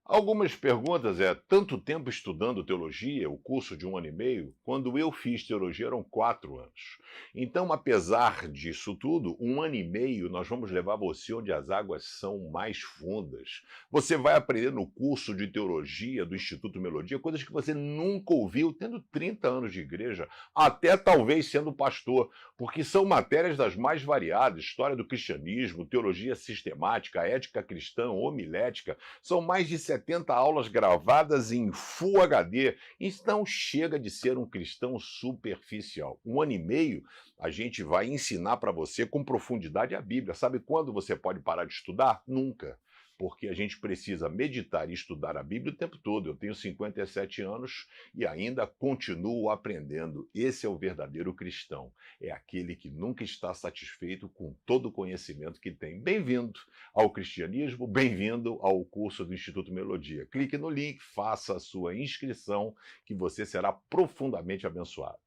Algumas perguntas tanto tempo estudando teologia, o curso de 1 ano e meio, quando eu fiz teologia eram 4 anos. Então, apesar disso tudo, 1 ano e meio nós vamos levar você onde as águas são mais fundas. Você vai aprender no curso de teologia do Instituto Melodia coisas que você nunca ouviu, tendo 30 anos de igreja, até talvez sendo pastor, porque são matérias das mais variadas: história do cristianismo, teologia sistemática, ética cristã, homilética. São mais de 70 aulas gravadas em Full HD. Então chega de ser um cristão superficial. 1 ano e meio a gente vai ensinar para você com profundidade a Bíblia. Sabe quando você pode parar de estudar? Nunca. Porque a gente precisa meditar e estudar a Bíblia o tempo todo. Eu tenho 57 anos e ainda continuo aprendendo. Esse é o verdadeiro cristão. É aquele que nunca está satisfeito com todo o conhecimento que tem. Bem-vindo ao cristianismo, bem-vindo ao curso do Instituto Melodia. Clique no link, faça a sua inscrição, que você será profundamente abençoado.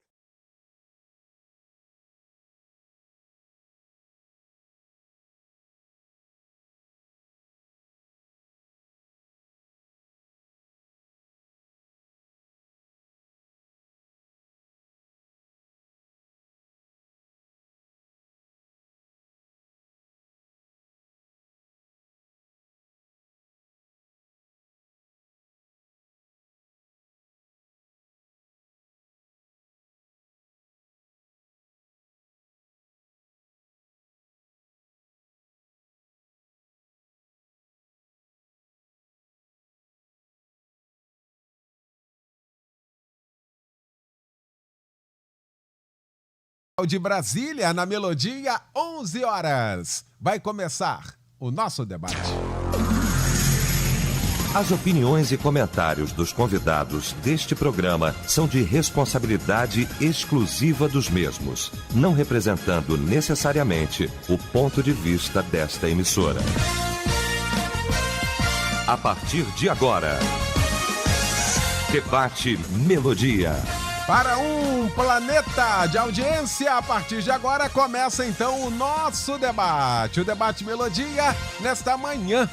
De Brasília, na Melodia, 11 horas. Vai começar o nosso debate. As opiniões e comentários dos convidados deste programa são de responsabilidade exclusiva dos mesmos, não representando necessariamente o ponto de vista desta emissora. A partir de agora, Debate Melodia. Para um planeta de audiência, a partir de agora começa então o nosso debate. O Debate Melodia, nesta manhã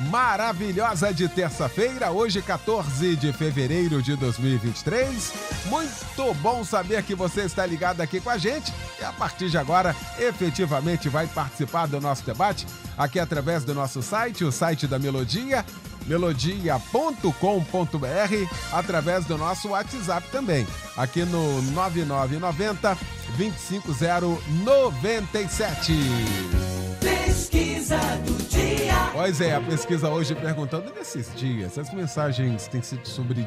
maravilhosa de terça-feira, hoje 14 de fevereiro de 2023. Muito bom saber que você está ligado aqui com a gente e a partir de agora efetivamente vai participar do nosso debate aqui através do nosso site, o site da Melodia, melodia.com.br, através do nosso WhatsApp também, aqui no 9990-25097. Pesquisa do dia. Pois é, a pesquisa hoje perguntando nesses dias, as mensagens têm sido sobre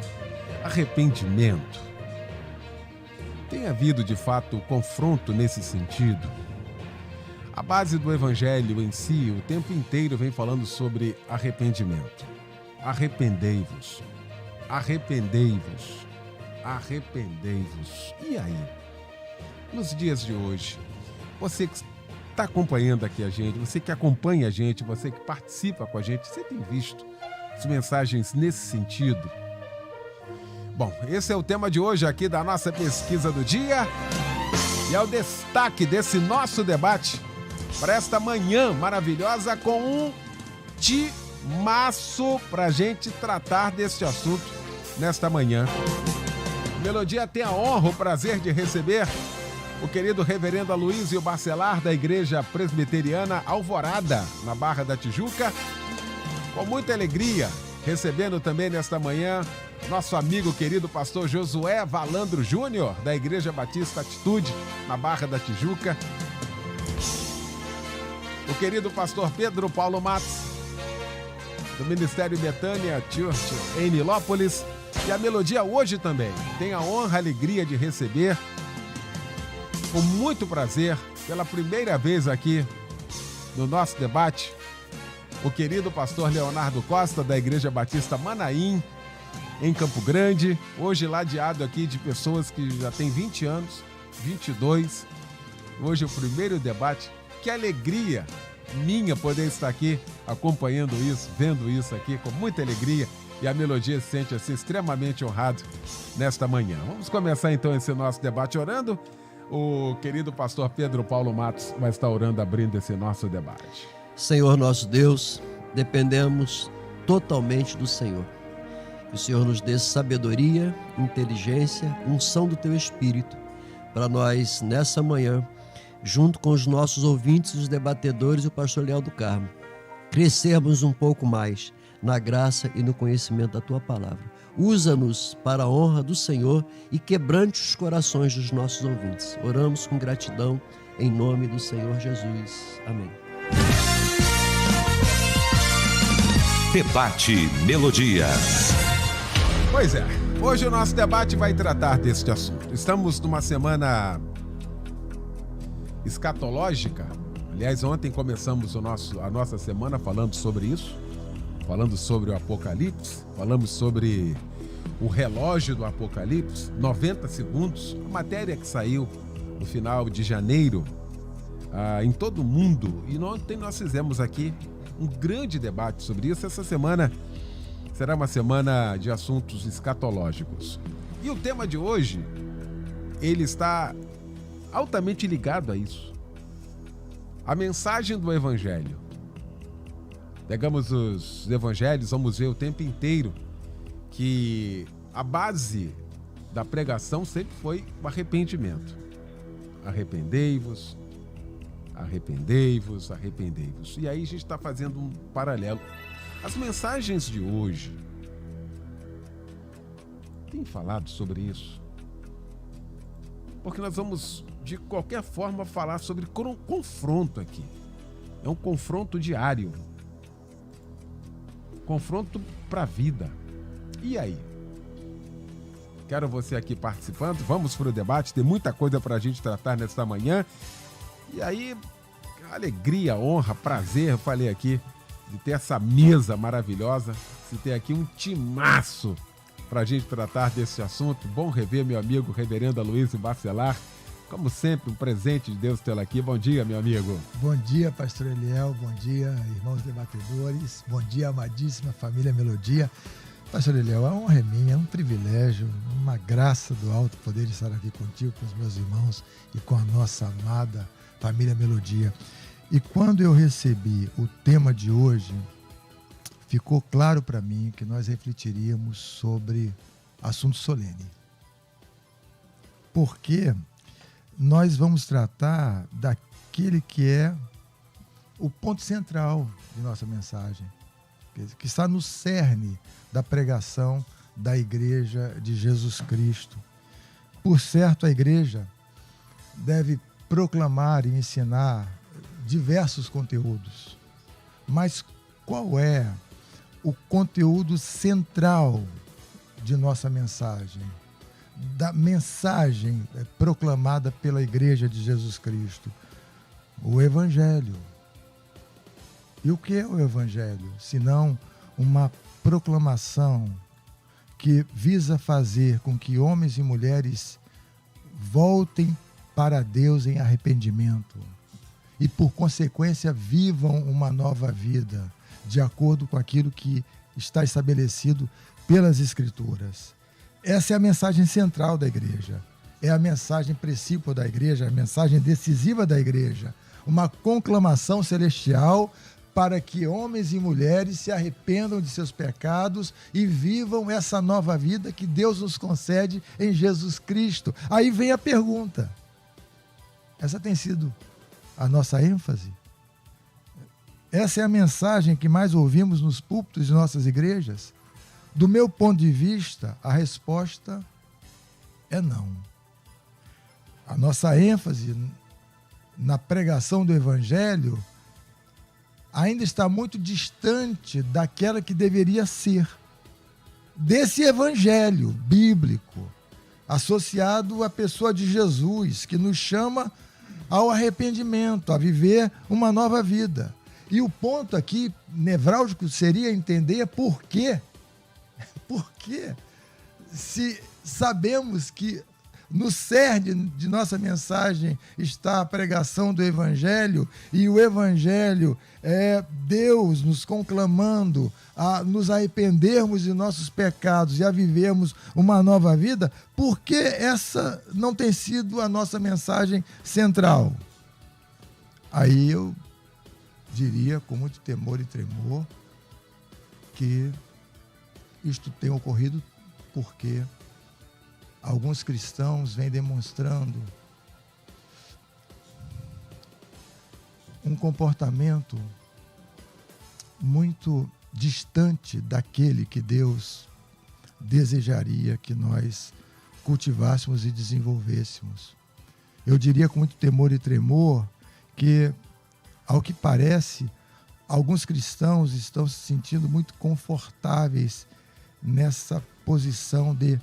arrependimento. Tem havido, de fato, confronto nesse sentido? A base do evangelho em si, o tempo inteiro vem falando sobre arrependimento. Arrependei-vos, arrependei-vos, arrependei-vos. E aí? Nos dias de hoje, você que está acompanhando aqui a gente, você que acompanha a gente, você que participa com a gente, você tem visto as mensagens nesse sentido? Bom, esse é o tema de hoje aqui da nossa pesquisa do dia e é o destaque desse nosso debate para esta manhã maravilhosa com um timaço para a gente tratar deste assunto nesta manhã. Melodia tem a honra, o prazer de receber o querido reverendo Aloísio Bacelar, da Igreja Presbiteriana Alvorada, na Barra da Tijuca. Com muita alegria, recebendo também nesta manhã nosso amigo querido pastor Josué Valandro Júnior, da Igreja Batista Atitude, na Barra da Tijuca. O querido pastor Pedro Paulo Matos, do Ministério Betânia Church em Nilópolis. E a Melodia hoje também tem a honra, a alegria de receber, com muito prazer, pela primeira vez aqui no nosso debate, o querido pastor Leonardo Costa, da Igreja Batista Manaim, em Campo Grande, hoje ladeado aqui de pessoas que já têm 20 anos, 22. Hoje é o primeiro debate. Que alegria minha poder estar aqui acompanhando isso, vendo isso aqui com muita alegria. E a Melodia se sente assim extremamente honrado nesta manhã. Vamos começar então esse nosso debate orando. O querido pastor Pedro Paulo Matos vai estar orando, abrindo esse nosso debate. Senhor nosso Deus, dependemos totalmente do Senhor. Que o Senhor nos dê sabedoria, inteligência, unção do Teu Espírito, para nós, nessa manhã, junto com os nossos ouvintes, os debatedores e o pastor Leal do Carmo, crescermos um pouco mais na graça e no conhecimento da Tua palavra. Usa-nos para a honra do Senhor e quebrante os corações dos nossos ouvintes. Oramos com gratidão em nome do Senhor Jesus. Amém. Debate Melodia. Pois é, hoje o nosso debate vai tratar deste assunto. Estamos numa semana escatológica. Aliás, ontem começamos a nossa semana falando sobre isso, falando sobre o Apocalipse, falamos sobre o relógio do Apocalipse, 90 segundos, a matéria que saiu no final de janeiro em todo o mundo. E ontem nós fizemos aqui um grande debate sobre isso. Essa semana será uma semana de assuntos escatológicos. E o tema de hoje, ele está altamente ligado a isso. A mensagem do Evangelho. Pegamos os evangelhos, vamos ver o tempo inteiro que a base da pregação sempre foi o arrependimento. Arrependei-vos, arrependei-vos, arrependei-vos. E aí a gente está fazendo um paralelo. As mensagens de hoje têm falado sobre isso. Porque nós vamos, de qualquer forma, falar sobre confronto aqui. É um confronto diário. Confronto para a vida. E aí? Quero você aqui participando. Vamos para o debate. Tem muita coisa para a gente tratar nesta manhã. E aí, alegria, honra, prazer, eu falei aqui, de ter essa mesa maravilhosa, de ter aqui um timaço para a gente tratar desse assunto. Bom rever meu amigo reverendo Aloysio Bacelar. Como sempre, um presente de Deus tê-lo aqui. Bom dia, meu amigo. Bom dia, pastor Eliel. Bom dia, irmãos debatedores. Bom dia, amadíssima família Melodia. Pastor Eliel, a honra é minha, é um privilégio, uma graça do alto poder estar aqui contigo, com os meus irmãos e com a nossa amada família Melodia. E quando eu recebi o tema de hoje, ficou claro para mim que nós refletiríamos sobre assunto solene. Porque nós vamos tratar daquele que é o ponto central de nossa mensagem, que está no cerne da pregação da Igreja de Jesus Cristo. Por certo, a Igreja deve proclamar e ensinar diversos conteúdos. Mas qual é o conteúdo central de nossa mensagem? Da mensagem proclamada pela Igreja de Jesus Cristo? O Evangelho. E o que é o Evangelho? Senão uma proclamação que visa fazer com que homens e mulheres voltem para Deus em arrependimento e, por consequência, vivam uma nova vida, de acordo com aquilo que está estabelecido pelas Escrituras. Essa é a mensagem central da Igreja, é a mensagem principal da Igreja, a mensagem decisiva da Igreja, uma conclamação celestial para que homens e mulheres se arrependam de seus pecados e vivam essa nova vida que Deus nos concede em Jesus Cristo. Aí vem a pergunta. Essa tem sido a nossa ênfase? Essa é a mensagem que mais ouvimos nos púlpitos de nossas igrejas? Do meu ponto de vista, a resposta é não. A nossa ênfase na pregação do Evangelho ainda está muito distante daquela que deveria ser. Desse Evangelho bíblico, associado à pessoa de Jesus, que nos chama ao arrependimento, a viver uma nova vida. E o ponto aqui, nevrálgico, seria entender por quê. Por quê? Se sabemos que no cerne de nossa mensagem está a pregação do Evangelho, e o Evangelho é Deus nos conclamando a nos arrependermos de nossos pecados e a vivermos uma nova vida, por que essa não tem sido a nossa mensagem central? Aí eu diria, com muito temor e tremor, que isto tem ocorrido porque alguns cristãos vêm demonstrando um comportamento muito distante daquele que Deus desejaria que nós cultivássemos e desenvolvêssemos. Eu diria com muito temor e tremor que, ao que parece, alguns cristãos estão se sentindo muito confortáveis nessa posição de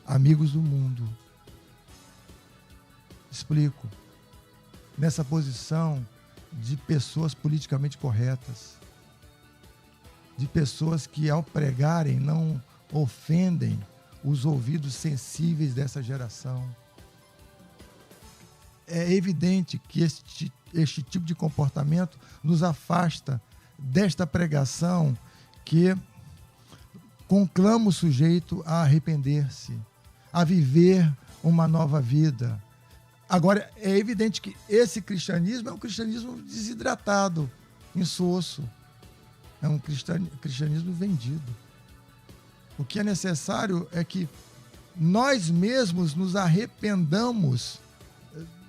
amigos do mundo. Explico. Nessa posição de pessoas politicamente corretas, de pessoas que, ao pregarem, não ofendem os ouvidos sensíveis dessa geração. É evidente que este tipo de comportamento nos afasta desta pregação que conclama o sujeito a arrepender-se, a viver uma nova vida. Agora, é evidente que esse cristianismo é um cristianismo desidratado, insosso. É um cristianismo vendido. O que é necessário é que nós mesmos nos arrependamos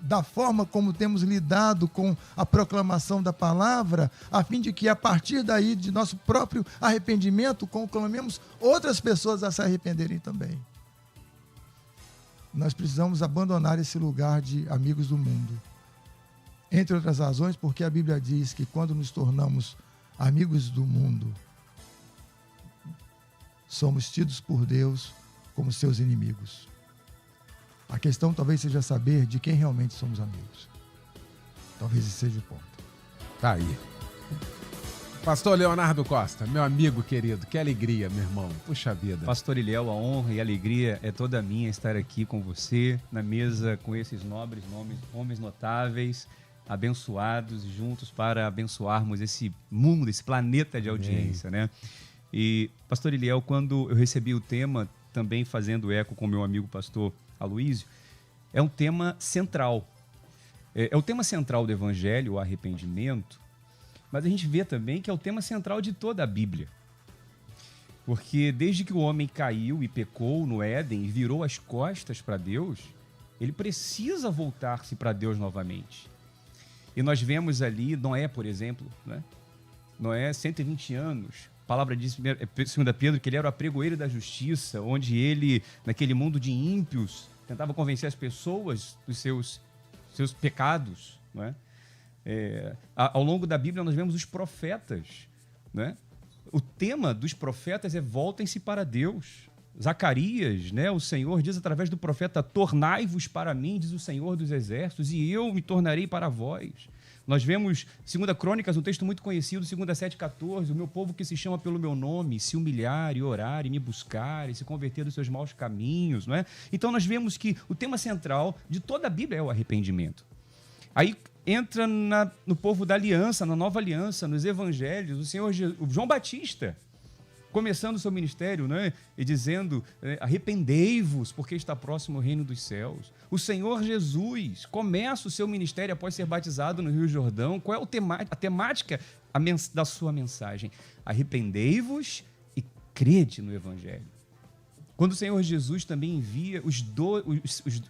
da forma como temos lidado com a proclamação da palavra, a fim de que, a partir daí, de nosso próprio arrependimento, conclamemos outras pessoas a se arrependerem também. Nós precisamos abandonar esse lugar de amigos do mundo. Entre outras razões, porque a Bíblia diz que quando nos tornamos amigos do mundo, somos tidos por Deus como seus inimigos. A questão talvez seja saber de quem realmente somos amigos. Talvez esse seja o ponto. Tá aí. Pastor Leonardo Costa, meu amigo querido, que alegria, meu irmão. Puxa vida. Pastor Ilhéu, a honra e a alegria é toda minha estar aqui com você, na mesa com esses nobres homens notáveis, abençoados, juntos para abençoarmos esse mundo, esse planeta de audiência, né? E, pastor Ilhéu, quando eu recebi o tema, também fazendo eco com meu amigo pastor Aloísio, é um tema central. É o tema central do Evangelho, o arrependimento, mas a gente vê também que é o tema central de toda a Bíblia. Porque desde que o homem caiu e pecou no Éden e virou as costas para Deus, ele precisa voltar-se para Deus novamente. E nós vemos ali Noé, por exemplo, né? Noé, 120 anos, a palavra diz, 2 Pedro, que ele era o apregoeiro da justiça, onde ele, naquele mundo de ímpios, tentava convencer as pessoas dos seus pecados, não é? Ao longo da Bíblia nós vemos os profetas, né? O tema dos profetas é voltem-se para Deus. Zacarias, né? O Senhor diz através do profeta: tornai-vos para mim, diz o Senhor dos exércitos, e eu me tornarei para vós. Nós vemos 2 Crônicas, um texto muito conhecido, 2:7-14, o meu povo que se chama pelo meu nome, se humilhar e orar e me buscar e se converter dos seus maus caminhos, não é? Então nós vemos que o tema central de toda a Bíblia é o arrependimento. Aí entra no povo da aliança, na nova aliança, nos evangelhos, o João Batista, começando o seu ministério, né, e dizendo, arrependei-vos, porque está próximo o reino dos céus. O Senhor Jesus começa o seu ministério após ser batizado no Rio Jordão. Qual é a temática da sua mensagem? Arrependei-vos e crede no Evangelho. Quando o Senhor Jesus também envia os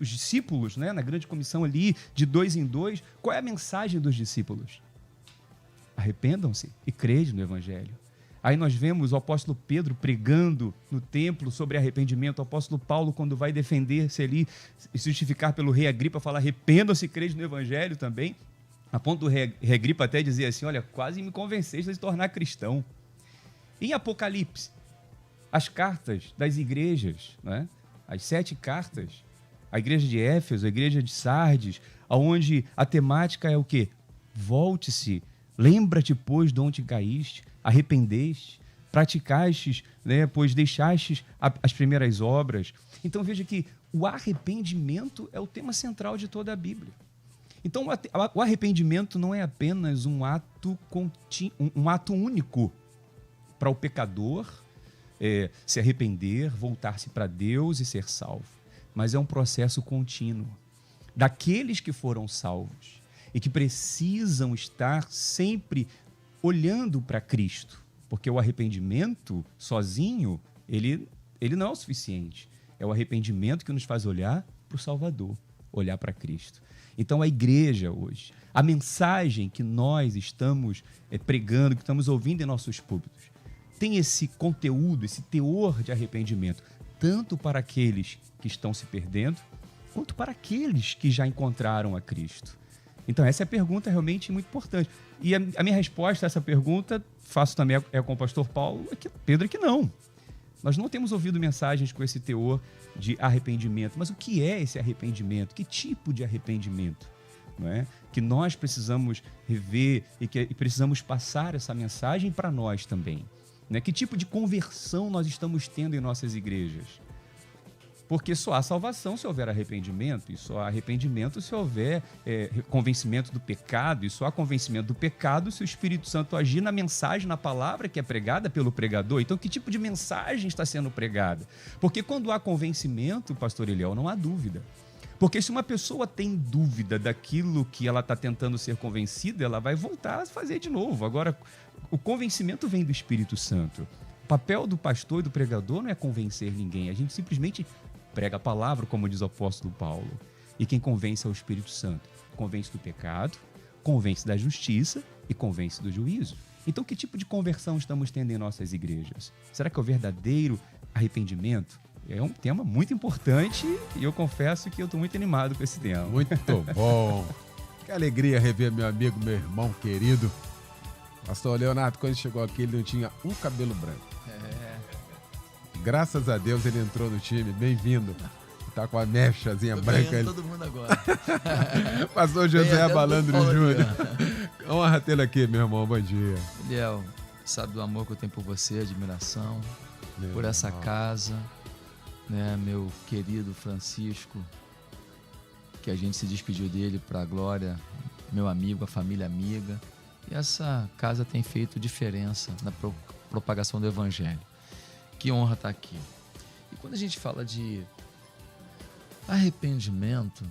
discípulos, né, na grande comissão ali, de 2 em 2, qual é a mensagem dos discípulos? Arrependam-se e crede no Evangelho. Aí nós vemos o apóstolo Pedro pregando no templo sobre arrependimento. O apóstolo Paulo, quando vai defender-se ali e se justificar pelo rei Agripa, fala: arrependam-se e crede no Evangelho também. A ponto do rei Agripa até dizer assim: olha, quase me convenceste a se tornar cristão. Em Apocalipse, as cartas das igrejas, né? As 7 cartas, a igreja de Éfeso, a igreja de Sardes, onde a temática é o quê? Volte-se, lembra-te, pois, de onde caíste, arrependeste, praticastes, né, pois deixastes as primeiras obras. Então veja que o arrependimento é o tema central de toda a Bíblia. Então o arrependimento não é apenas um ato único para o pecador se arrepender, voltar-se para Deus e ser salvo, mas é um processo contínuo daqueles que foram salvos e que precisam estar sempre olhando para Cristo, Porque o arrependimento sozinho, ele não é o suficiente. É o arrependimento que nos faz olhar para o Salvador, olhar para Cristo. Então, a igreja hoje, a mensagem que nós estamos pregando, que estamos ouvindo em nossos púlpitos, tem esse conteúdo, esse teor de arrependimento, tanto para aqueles que estão se perdendo, quanto para aqueles que já encontraram a Cristo. Então, essa é a pergunta realmente muito importante. E a minha resposta a essa pergunta, faço também com o pastor Paulo, Pedro, que não. Nós não temos ouvido mensagens com esse teor de arrependimento. Mas o que é esse arrependimento? Que tipo de arrependimento? Não é? Que nós precisamos rever e precisamos passar essa mensagem para nós também. Né? Que tipo de conversão nós estamos tendo em nossas igrejas? Porque só há salvação se houver arrependimento, e só há arrependimento se houver convencimento do pecado, e só há convencimento do pecado se o Espírito Santo agir na mensagem, na palavra que é pregada pelo pregador. Então, que tipo de mensagem está sendo pregada? Porque quando há convencimento, pastor Eliel, não há dúvida. Porque se uma pessoa tem dúvida daquilo que ela está tentando ser convencida, ela vai voltar a fazer de novo. Agora, o convencimento vem do Espírito Santo. O papel do pastor e do pregador não é convencer ninguém, a gente simplesmente prega a palavra, como diz o apóstolo Paulo. E quem convence é o Espírito Santo. Convence do pecado, convence da justiça e convence do juízo. Então, que tipo de conversão estamos tendo em nossas igrejas? Será que é o verdadeiro arrependimento? É um tema muito importante e eu confesso que eu estou muito animado com esse tema. Muito bom. Que alegria rever meu amigo, meu irmão querido. Pastor Leonardo, quando chegou aqui, ele não tinha um cabelo branco. Graças a Deus ele entrou no time, bem-vindo. Tá com a mechazinha branca. Todo mundo agora. Pastor José Balandro Júnior. Honra tê-lo aqui, meu irmão, bom dia. Eliel, sabe do amor que eu tenho por você, admiração, por essa casa, né, meu querido Francisco, que a gente se despediu dele para a glória, meu amigo, a família amiga. E essa casa tem feito diferença na propagação do Evangelho. Que honra estar aqui. E quando a gente fala de arrependimento,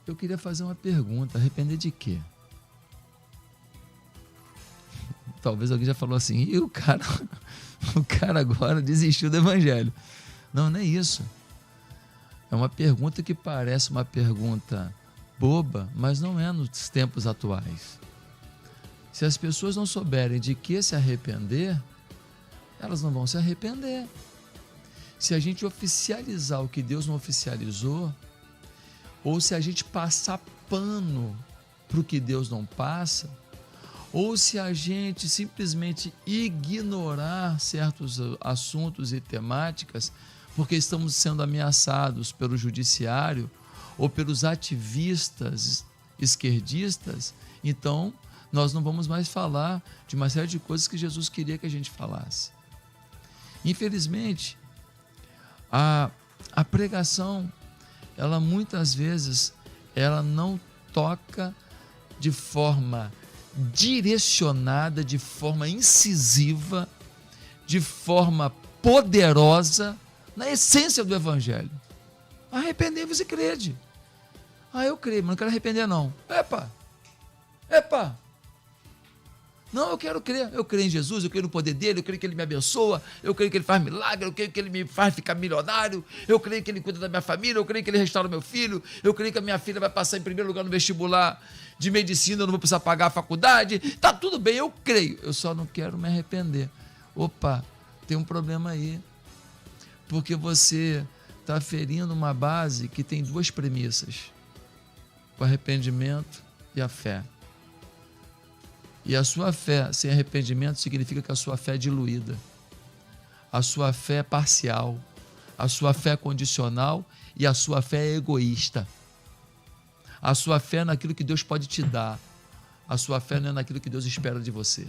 eu queria fazer uma pergunta: arrepender de quê? Talvez alguém já falou assim, e o cara agora desistiu do Evangelho. Não, não é isso. É uma pergunta que parece uma pergunta boba, mas não é nos tempos atuais. Se as pessoas não souberem de que se arrepender, elas não vão se arrepender. Se a gente oficializar o que Deus não oficializou, ou se a gente passar pano para o que Deus não passa, ou se a gente simplesmente ignorar certos assuntos e temáticas, porque estamos sendo ameaçados pelo judiciário ou pelos ativistas esquerdistas, então nós não vamos mais falar de uma série de coisas que Jesus queria que a gente falasse. Infelizmente, a pregação, ela muitas vezes, ela não toca de forma direcionada, de forma incisiva, de forma poderosa, na essência do Evangelho. Arrependei-vos e crede. Eu creio, mas não quero arrepender não. Epa! Não, eu quero crer. Eu creio em Jesus, eu creio no poder dele, eu creio que ele me abençoa, eu creio que ele faz milagre, eu creio que ele me faz ficar milionário, eu creio que ele cuida da minha família, eu creio que ele restaura meu filho, eu creio que a minha filha vai passar em primeiro lugar no vestibular de medicina, eu não vou precisar pagar a faculdade. Tá tudo bem, eu creio. Eu só não quero me arrepender. Opa, tem um problema aí. Porque você está ferindo uma base que tem duas premissas: o arrependimento e a fé. E a sua fé sem arrependimento significa que a sua fé é diluída. A sua fé é parcial. A sua fé é condicional e a sua fé é egoísta. A sua fé é naquilo que Deus pode te dar. A sua fé não é naquilo que Deus espera de você.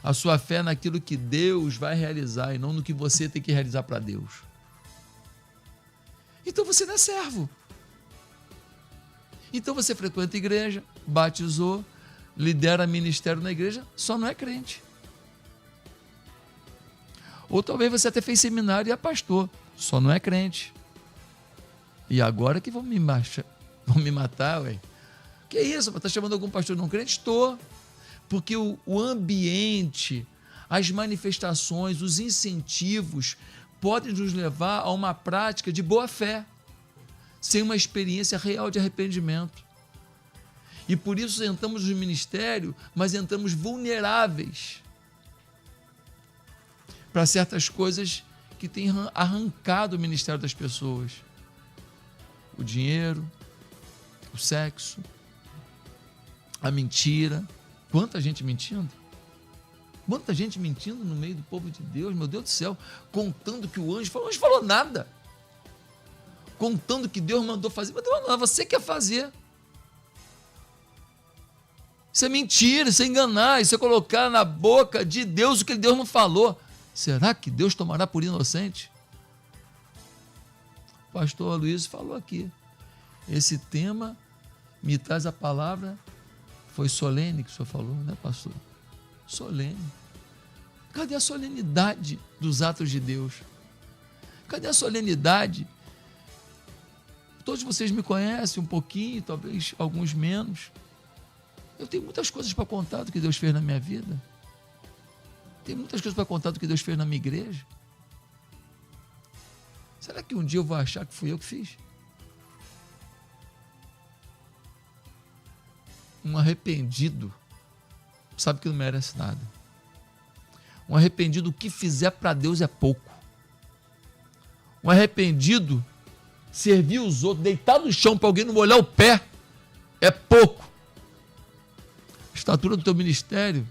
A sua fé é naquilo que Deus vai realizar e não no que você tem que realizar para Deus. Então você não é servo. Então você frequenta a igreja, batizou, lidera ministério na igreja, só não é crente. Ou talvez você até fez seminário e é pastor, só não é crente. E agora que vão me matar, ué. Que isso, está chamando algum pastor não crente? Estou. Porque o ambiente, as manifestações, os incentivos podem nos levar a uma prática de boa fé, sem uma experiência real de arrependimento. E por isso entramos no ministério, mas entramos vulneráveis para certas coisas que têm arrancado o ministério das pessoas. O dinheiro, o sexo, a mentira. Quanta gente mentindo? Quanta gente mentindo no meio do povo de Deus, meu Deus do céu, contando que o anjo falou nada. Contando que Deus mandou fazer, mas Deus não, você quer fazer. Isso é mentira, isso é enganar, isso é colocar na boca de Deus o que Deus não falou. Será que Deus tomará por inocente? O pastor Luiz falou aqui. Esse tema me traz a palavra, foi solene que o senhor falou, né, pastor? Solene. Cadê a solenidade dos atos de Deus? Cadê a solenidade? Todos vocês me conhecem um pouquinho, talvez alguns menos. Eu tenho muitas coisas para contar do que Deus fez na minha vida. Tem muitas coisas para contar do que Deus fez na minha igreja. Será que um dia eu vou achar que fui eu que fiz? Um arrependido sabe que não merece nada. Um arrependido, o que fizer para Deus é pouco. Um arrependido, servir os outros, deitar no chão para alguém não molhar o pé, é pouco. A estatura do teu ministério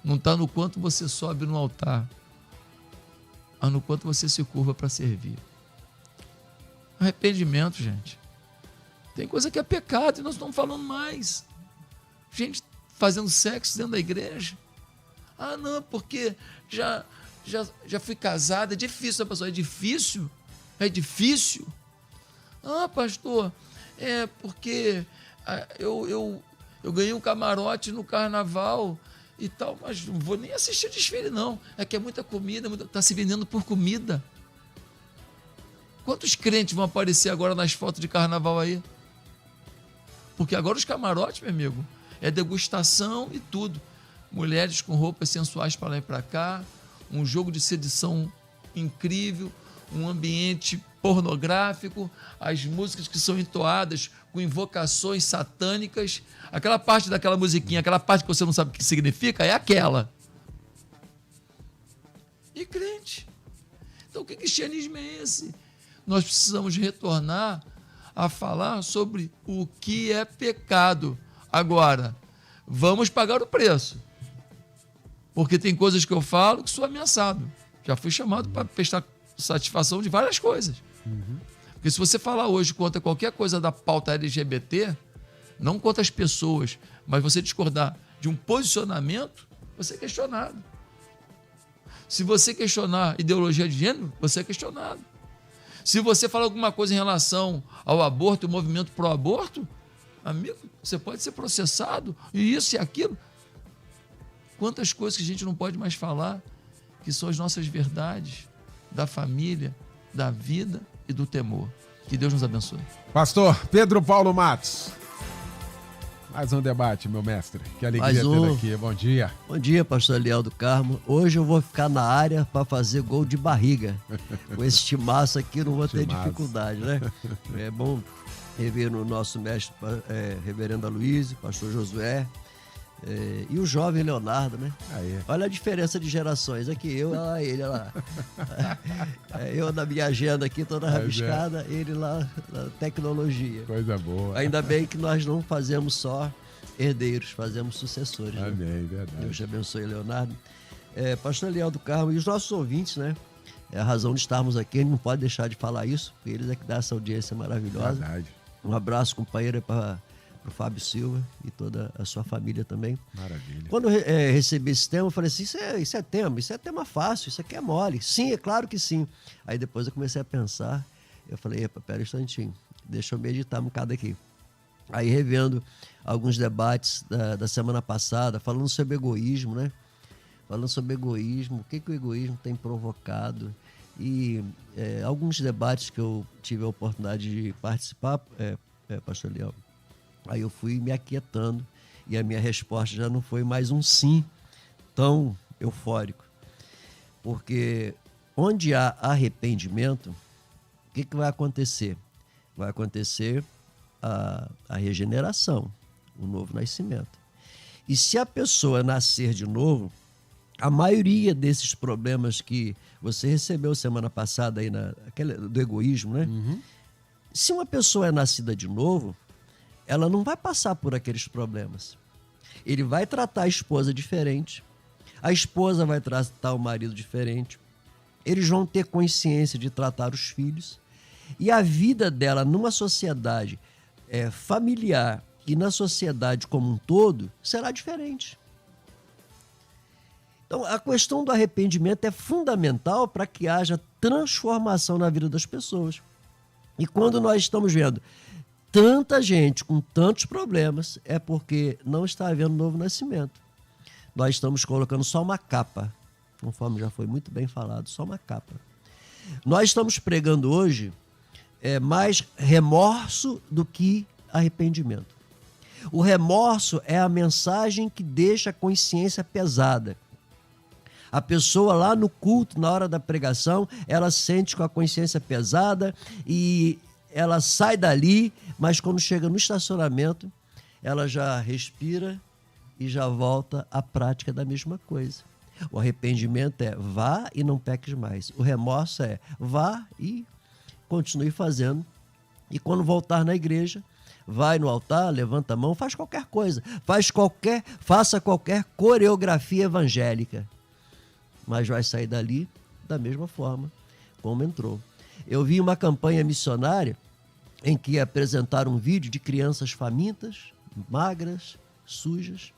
não está no quanto você sobe no altar, mas no quanto você se curva para servir. Arrependimento, gente. Tem coisa que é pecado e nós estamos falando mais. Gente fazendo sexo dentro da igreja. Ah, não, porque já fui casada. É difícil, pessoal. É difícil? É difícil? Ah, pastor, é porque eu ganhei um camarote no carnaval e tal, mas não vou nem assistir desfile, não. É que é muita comida, está se vendendo por comida. Quantos crentes vão aparecer agora nas fotos de carnaval aí? Porque agora os camarotes, meu amigo, é degustação e tudo. Mulheres com roupas sensuais para lá e para cá, um jogo de sedução incrível, um ambiente pornográfico, as músicas que são entoadas com invocações satânicas, aquela parte daquela musiquinha, aquela parte que você não sabe o que significa, é aquela. E crente? Então que cristianismo é esse? Nós precisamos retornar a falar sobre o que é pecado. Agora, vamos pagar o preço. Porque tem coisas que eu falo que sou ameaçado. Já fui chamado para prestar satisfação de várias coisas. Porque se você falar hoje contra qualquer coisa da pauta LGBT, não contra as pessoas, mas você discordar de um posicionamento, você é questionado. Se você questionar ideologia de gênero, você é questionado. Se você falar alguma coisa em relação ao aborto, o movimento pró-aborto, amigo, você pode ser processado, e isso e aquilo. Quantas coisas que a gente não pode mais falar, que são as nossas verdades da família, da vida e do temor. Que Deus nos abençoe. Pastor Pedro Paulo Matos. Mais um debate, meu mestre. Que alegria tê-lo aqui. Bom dia. Bom dia, pastor Eliel do Carmo. Hoje eu vou ficar na área para fazer gol de barriga. Com esse timaço aqui não vou ter dificuldade, né? É bom rever o nosso mestre, reverendo Aloysio, pastor Josué, e o jovem Leonardo, né? Aí. Olha a diferença de gerações. Aqui eu, lá, ele lá. Eu na minha agenda aqui, toda rabiscada, ele lá na tecnologia. Coisa boa. Ainda bem que nós não fazemos só herdeiros, fazemos sucessores. Amém, né? verdade. Deus te abençoe, Leonardo. Pastor Eliel do Carmo e os nossos ouvintes, né? É a razão de estarmos aqui, a gente não pode deixar de falar isso, porque eles é que dão essa audiência maravilhosa. Verdade. Um abraço, companheiro, para o Fábio Silva e toda a sua família também. Maravilha. Quando eu recebi esse tema, eu falei assim, isso é tema fácil, isso aqui é mole. Sim, é claro que sim. Aí depois eu comecei a pensar, eu falei, epa, pera um instantinho, deixa eu meditar um bocado aqui. Aí revendo alguns debates da semana passada, falando sobre egoísmo, né? Falando sobre egoísmo, o que o egoísmo tem provocado. E alguns debates que eu tive a oportunidade de participar, pastor Leão, aí eu fui me aquietando E a minha resposta já não foi mais um sim tão eufórico. Porque onde há arrependimento, o que vai acontecer? Vai acontecer a regeneração, o novo nascimento. E se a pessoa nascer de novo, a maioria desses problemas que você recebeu semana passada aí do egoísmo, né? Uhum. Se uma pessoa é nascida de novo, ela não vai passar por aqueles problemas. Ele vai tratar a esposa diferente, a esposa vai tratar o marido diferente, eles vão ter consciência de tratar os filhos, e a vida dela numa sociedade familiar e na sociedade como um todo será diferente. Então, a questão do arrependimento é fundamental para que haja transformação na vida das pessoas. E quando nós estamos vendo tanta gente com tantos problemas, é porque não está havendo novo nascimento. Nós estamos colocando só uma capa, conforme já foi muito bem falado, só uma capa. Nós estamos pregando hoje mais remorso do que arrependimento. O remorso é a mensagem que deixa a consciência pesada. A pessoa lá no culto, na hora da pregação, ela sente com a consciência pesada e ela sai dali, mas quando chega no estacionamento, ela já respira e já volta à prática da mesma coisa. O arrependimento é vá e não peques mais. O remorso é vá e continue fazendo. E quando voltar na igreja, vai no altar, levanta a mão, faz qualquer coisa. Faça qualquer coreografia evangélica. Mas vai sair dali da mesma forma como entrou. Eu vi uma campanha missionária em que apresentaram um vídeo de crianças famintas, magras, sujas,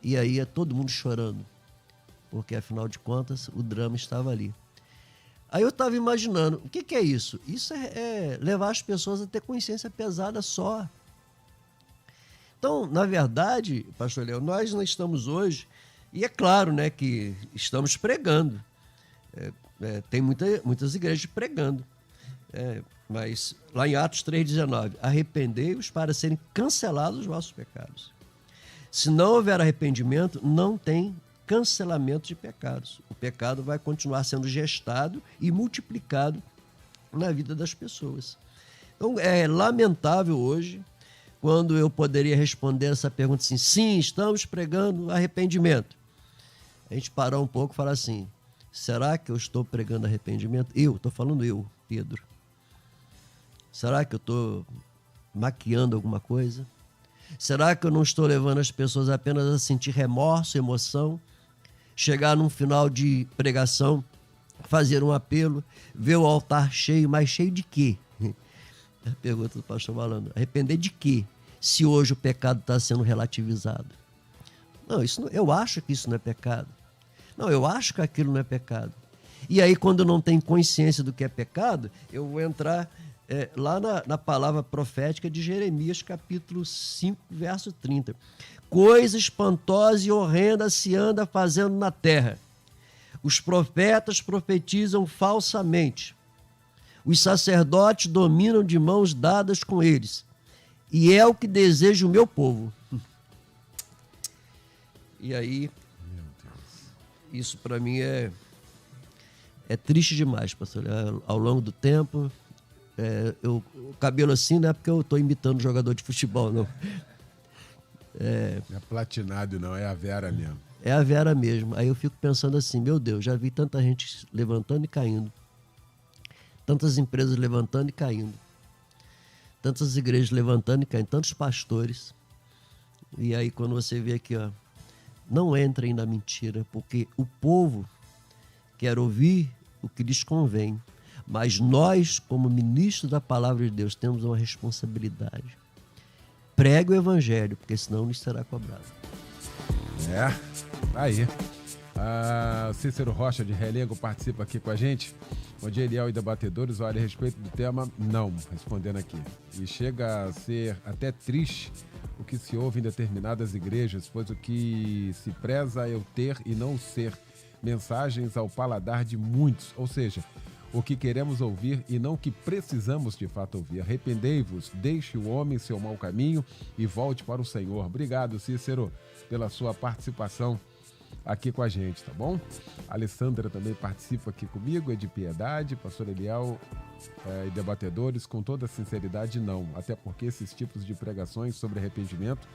e aí é todo mundo chorando, porque afinal de contas o drama estava ali. Aí eu estava imaginando, o que é isso? Isso é levar as pessoas a ter consciência pesada só. Então, na verdade, pastor Léo, nós não estamos hoje, e é claro, né, que estamos pregando. Tem muitas igrejas pregando. Mas lá em Atos 3,19, arrependei-vos para serem cancelados os vossos pecados. Se não houver arrependimento, não tem cancelamento de pecados. O pecado vai continuar sendo gestado e multiplicado na vida das pessoas. Então, é lamentável hoje, quando eu poderia responder essa pergunta assim, sim, estamos pregando arrependimento. A gente parar um pouco e falar assim, será que eu estou pregando arrependimento? Estou falando eu, Pedro. Será que eu estou maquiando alguma coisa? Será que eu não estou levando as pessoas apenas a sentir remorso, emoção? Chegar num final de pregação, fazer um apelo, ver o altar cheio, mas cheio de quê? A pergunta do pastor Malandro. Arrepender de quê? Se hoje o pecado está sendo relativizado. Não, eu acho que isso não é pecado. Não, eu acho que aquilo não é pecado. E aí, quando eu não tenho consciência do que é pecado, eu vou entrar lá na palavra profética de Jeremias, capítulo 5, verso 30. Coisa espantosa e horrenda se anda fazendo na terra. Os profetas profetizam falsamente. Os sacerdotes dominam de mãos dadas com eles. E é o que deseja o meu povo. E aí, isso para mim é triste demais, pastor. Ao longo do tempo, o cabelo assim não é porque eu estou imitando jogador de futebol, não. Não é platinado, não, é a Vera mesmo. É a Vera mesmo. Aí eu fico pensando assim, meu Deus, já vi tanta gente levantando e caindo. Tantas empresas levantando e caindo. Tantas igrejas levantando e caindo. Tantos pastores. E aí quando você vê aqui, ó, não entrem na mentira, porque o povo quer ouvir o que lhes convém. Mas nós, como ministros da palavra de Deus, temos uma responsabilidade. Pregue o evangelho, porque senão nos será cobrado. Aí. Cícero Rocha, de Relego, participa aqui com a gente. Bom dia, Eliel e debatedores. Olha, a respeito do tema, não, respondendo aqui. E chega a ser até triste o que se ouve em determinadas igrejas, pois o que se preza é o ter e não o ser. Mensagens ao paladar de muitos, ou seja, o que queremos ouvir e não o que precisamos de fato ouvir. Arrependei-vos, deixe o homem seu mau caminho e volte para o Senhor. Obrigado, Cícero, pela sua participação aqui com a gente, tá bom? A Alessandra também participa aqui comigo, é de Piedade, pastor Eliel e debatedores, com toda sinceridade, não. Até porque esses tipos de pregações sobre arrependimento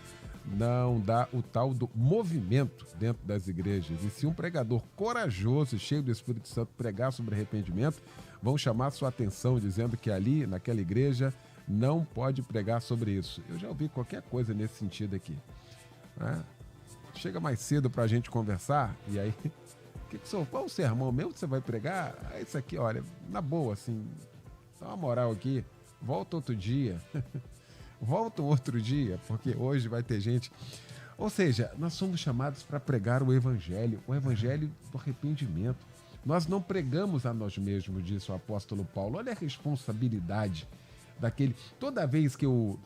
não dá o tal do movimento dentro das igrejas. E se um pregador corajoso e cheio do Espírito Santo pregar sobre arrependimento, vão chamar sua atenção dizendo que ali, naquela igreja, não pode pregar sobre isso. Eu já ouvi qualquer coisa nesse sentido aqui, né? Chega mais cedo para a gente conversar, e aí, qual o sermão mesmo que você vai pregar? Ah, isso aqui, olha, na boa, assim, dá uma moral aqui, volta outro dia, volta um outro dia, porque hoje vai ter gente... Ou seja, nós somos chamados para pregar o evangelho do arrependimento. Nós não pregamos a nós mesmos, disse o apóstolo Paulo. Olha a responsabilidade daquele... Toda vez que eu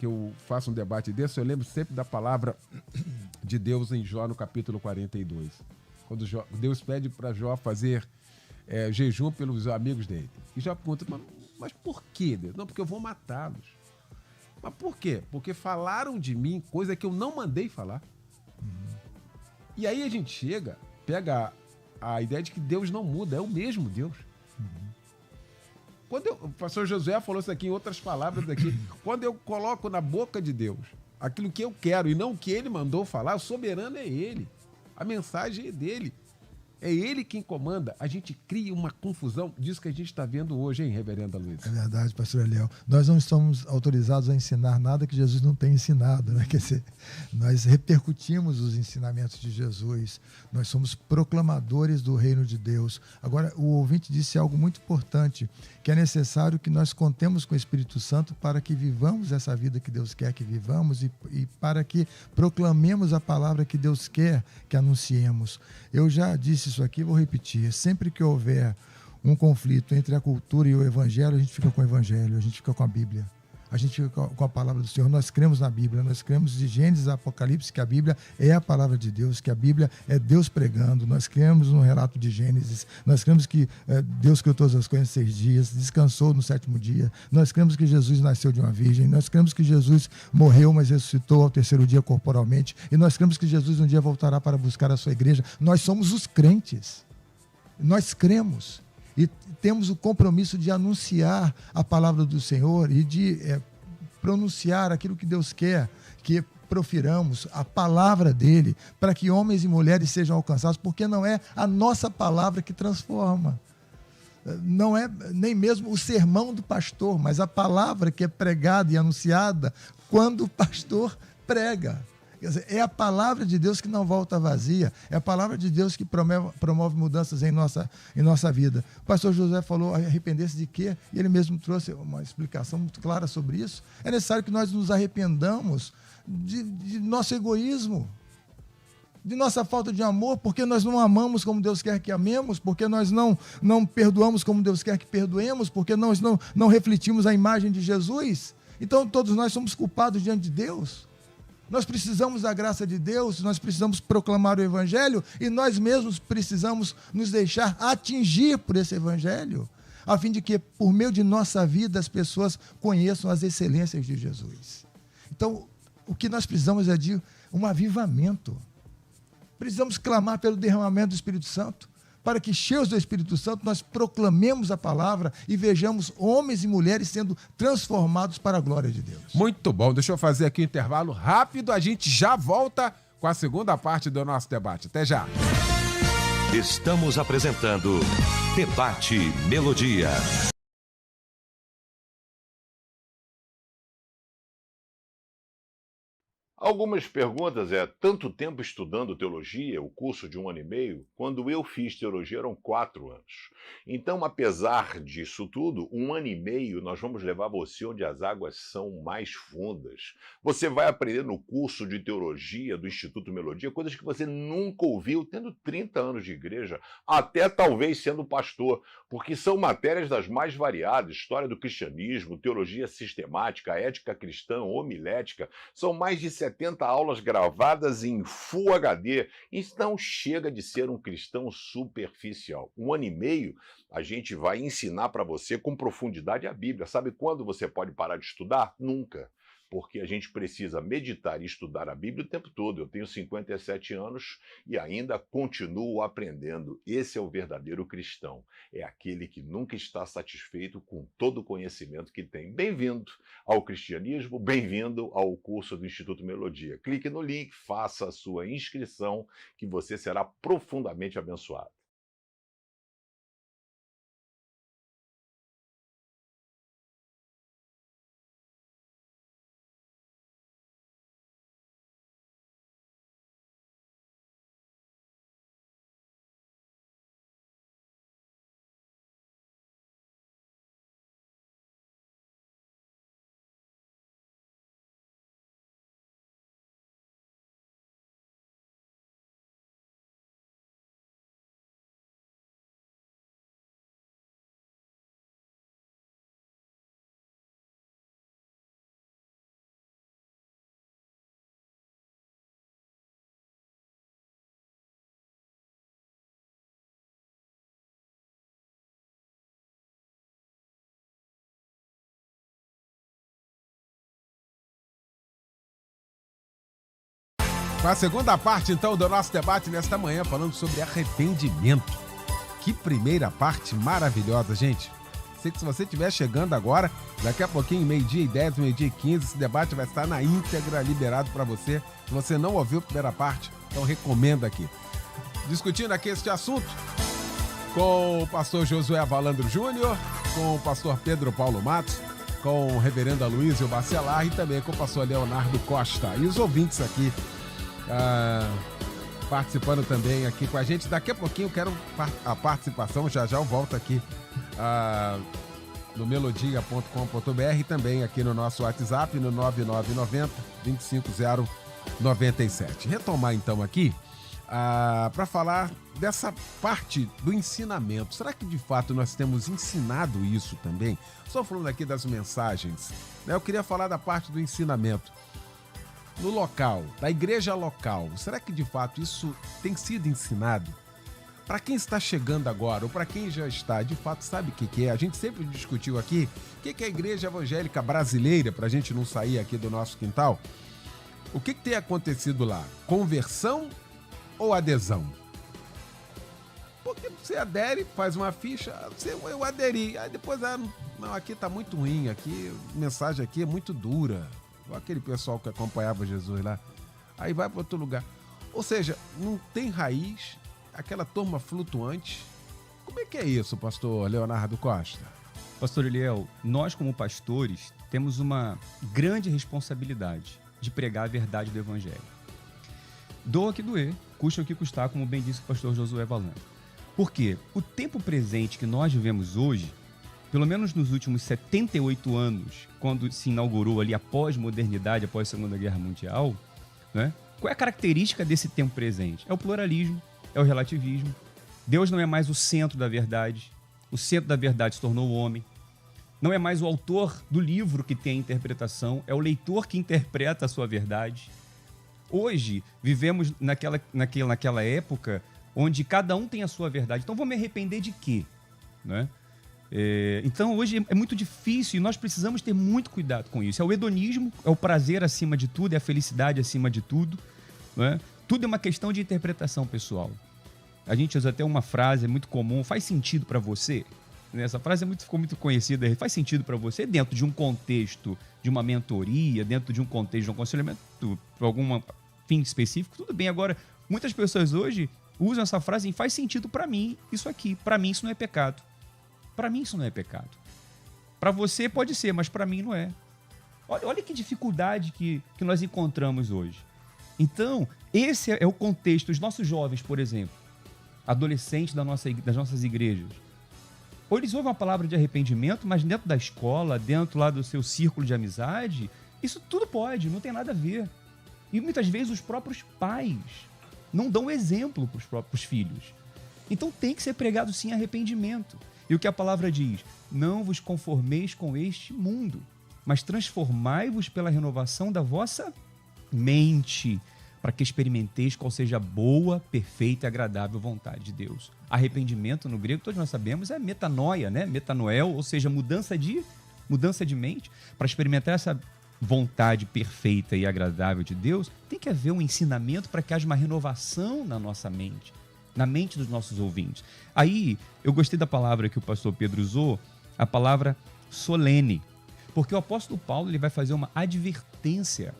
faço um debate desse, eu lembro sempre da palavra de Deus em Jó, no capítulo 42. Quando Deus pede para Jó fazer jejum pelos amigos dele. E Jó pergunta, mas por quê, Deus? Não, porque eu vou matá-los. Mas por quê? Porque falaram de mim coisa que eu não mandei falar. E aí a gente pega a ideia de que Deus não muda, é o mesmo Deus. O pastor Josué falou isso aqui em outras palavras aqui. Quando eu coloco na boca de Deus aquilo que eu quero e não o que ele mandou falar, o soberano é ele. A mensagem é dele. É ele quem comanda. A gente cria uma confusão disso que a gente está vendo hoje, hein, reverenda Luiz? É verdade, pastor Eliel. Nós não estamos autorizados a ensinar nada que Jesus não tenha ensinado, né? Quer dizer, nós repercutimos os ensinamentos de Jesus. Nós somos proclamadores do reino de Deus. Agora, o ouvinte disse algo muito importante, que é necessário que nós contemos com o Espírito Santo para que vivamos essa vida que Deus quer que vivamos e para que proclamemos a palavra que Deus quer que anunciemos. Eu já disse isso aqui, vou repetir. Sempre que houver um conflito entre a cultura e o evangelho, a gente fica com o evangelho, a gente fica com a Bíblia, a gente fica com a palavra do Senhor. Nós cremos na Bíblia, nós cremos de Gênesis a Apocalipse que a Bíblia é a palavra de Deus, que a Bíblia é Deus pregando. Nós cremos no relato de Gênesis, nós cremos que Deus criou todas as coisas em 6 dias, descansou no 7º dia, nós cremos que Jesus nasceu de uma virgem, nós cremos que Jesus morreu, mas ressuscitou ao 3º dia corporalmente, e nós cremos que Jesus um dia voltará para buscar a sua igreja. Nós somos os crentes, nós cremos e temos o compromisso de anunciar a palavra do Senhor e de pronunciar aquilo que Deus quer que profiramos, a palavra dele, para que homens e mulheres sejam alcançados, porque não é a nossa palavra que transforma, não é nem mesmo o sermão do pastor, mas a palavra que é pregada e anunciada quando o pastor prega. Quer dizer, é a palavra de Deus que não volta vazia, é a palavra de Deus que promove mudanças em nossa vida. O pastor José falou, arrepender-se de quê? E ele mesmo trouxe uma explicação muito clara sobre isso. É necessário que nós nos arrependamos de nosso egoísmo, de nossa falta de amor, porque nós não amamos como Deus quer que amemos, porque nós não perdoamos como Deus quer que perdoemos, porque nós não refletimos a imagem de Jesus. Então todos nós somos culpados diante de Deus. Nós precisamos da graça de Deus, nós precisamos proclamar o Evangelho e nós mesmos precisamos nos deixar atingir por esse Evangelho, a fim de que, por meio de nossa vida, as pessoas conheçam as excelências de Jesus. Então, o que nós precisamos é de um avivamento. Precisamos clamar pelo derramamento do Espírito Santo, para que, cheios do Espírito Santo, nós proclamemos a palavra e vejamos homens e mulheres sendo transformados para a glória de Deus. Muito bom, deixa eu fazer aqui um intervalo rápido, a gente já volta com a segunda parte do nosso debate. Até já! Estamos apresentando Debate Melodia. Algumas perguntas tanto tempo estudando teologia, o curso de 1 ano e meio, quando eu fiz teologia eram 4 anos. Então, apesar disso tudo, 1 ano e meio nós vamos levar você onde as águas são mais fundas. Você vai aprender no curso de teologia do Instituto Melodia coisas que você nunca ouviu, tendo 30 anos de igreja, até talvez sendo pastor, porque são matérias das mais variadas, história do cristianismo, teologia sistemática, ética cristã, homilética, são mais de 70 aulas gravadas em Full HD. Então chega de ser um cristão superficial. 1 ano e meio a gente vai ensinar para você com profundidade a Bíblia. Sabe quando você pode parar de estudar? Nunca. Porque a gente precisa meditar e estudar a Bíblia o tempo todo. Eu tenho 57 anos e ainda continuo aprendendo. Esse é o verdadeiro cristão. É aquele que nunca está satisfeito com todo o conhecimento que tem. Bem-vindo ao cristianismo, bem-vindo ao curso do Instituto Melodia. Clique no link, faça a sua inscrição, que você será profundamente abençoado. Com a segunda parte, então, do nosso debate nesta manhã, falando sobre arrependimento. Que primeira parte maravilhosa, gente. Sei que se você estiver chegando agora, daqui a pouquinho, 12h10, 12h15, esse debate vai estar na íntegra, liberado para você. Se você não ouviu a primeira parte, então recomendo aqui. Discutindo aqui este assunto com o pastor Josué Valandro Júnior, com o pastor Pedro Paulo Matos, com o reverendo Aloysio Bacelar e também com o pastor Leonardo Costa. E os ouvintes aqui participando também aqui com a gente. Daqui a pouquinho eu quero a participação, já eu volto aqui no melodia.com.br e também aqui no nosso WhatsApp no 9990-25097. Retomar então aqui para falar dessa parte do ensinamento. Será que de fato nós temos ensinado isso também? Só falando aqui das mensagens, né? Eu queria falar da parte do ensinamento. No local, da igreja local, será que de fato isso tem sido ensinado? Para quem está chegando agora, ou para quem já está, de fato sabe o que é? A gente sempre discutiu aqui o que é a igreja evangélica brasileira, para a gente não sair aqui do nosso quintal. O que tem acontecido lá? Conversão ou adesão? Porque você adere, faz uma ficha, eu aderi, aí depois, não, aqui está muito ruim, aqui, a mensagem aqui é muito dura. Aquele pessoal que acompanhava Jesus lá, aí vai para outro lugar. Ou seja, não tem raiz, aquela turma flutuante. Como é que é isso, pastor Leonardo Costa? Pastor Eliel, nós como pastores temos uma grande responsabilidade de pregar a verdade do Evangelho. Doa que doer, custa o que custar, como bem disse o pastor Josué Valandro. Por quê? O tempo presente que nós vivemos hoje, pelo menos nos últimos 78 anos, quando se inaugurou ali a pós-modernidade, após a Segunda Guerra Mundial, né? Qual é a característica desse tempo presente? É o pluralismo, é o relativismo. Deus não é mais o centro da verdade. O centro da verdade se tornou o homem. Não é mais o autor do livro que tem a interpretação, é o leitor que interpreta a sua verdade. Hoje, vivemos naquela época onde cada um tem a sua verdade. Então, vou me arrepender de quê? Né? Então hoje é muito difícil e nós precisamos ter muito cuidado com isso. É o hedonismo, é o prazer acima de tudo, é a felicidade acima de tudo, né? Tudo é uma questão de interpretação pessoal. A gente usa até uma frase muito comum: faz sentido para você? Essa frase ficou muito conhecida. Faz sentido para você dentro de um contexto de uma mentoria, dentro de um contexto de um aconselhamento por algum fim específico, tudo bem. Agora, muitas pessoas hoje usam essa frase em faz sentido para mim isso aqui, para mim isso não é pecado. Para mim isso não é pecado. Para você pode ser, mas para mim não é. Olha que dificuldade que nós encontramos hoje. Então, esse é o contexto. Os nossos jovens, por exemplo, adolescentes das nossas igrejas, ou eles ouvem uma palavra de arrependimento, mas dentro da escola, dentro lá do seu círculo de amizade, isso tudo pode, não tem nada a ver. E muitas vezes os próprios pais não dão exemplo para os próprios filhos. Então tem que ser pregado sim arrependimento. E o que a palavra diz? Não vos conformeis com este mundo, mas transformai-vos pela renovação da vossa mente, para que experimenteis qual seja a boa, perfeita e agradável vontade de Deus. Arrependimento no grego, todos nós sabemos, é metanoia, né? Metanoel, ou seja, mudança de mente. Para experimentar essa vontade perfeita e agradável de Deus, tem que haver um ensinamento para que haja uma renovação na nossa mente, na mente dos nossos ouvintes. Aí, eu gostei da palavra que o pastor Pedro usou, a palavra solene, porque o apóstolo Paulo ele vai fazer uma advertência,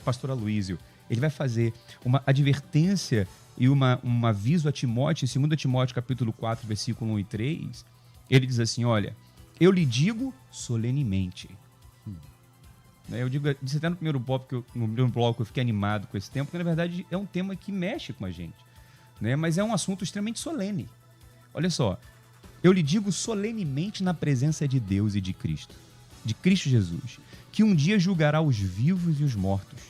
pastor Aloísio, ele vai fazer uma advertência e um aviso a Timóteo, em 2 Timóteo capítulo 4, versículo 1 e 3, ele diz assim, olha, eu lhe digo solenemente. Eu disse até no primeiro bloco eu fiquei animado com esse tema, porque na verdade é um tema que mexe com a gente, né? Mas é um assunto extremamente solene. Olha só, eu lhe digo solenemente na presença de Deus e de Cristo Jesus, que um dia julgará os vivos e os mortos,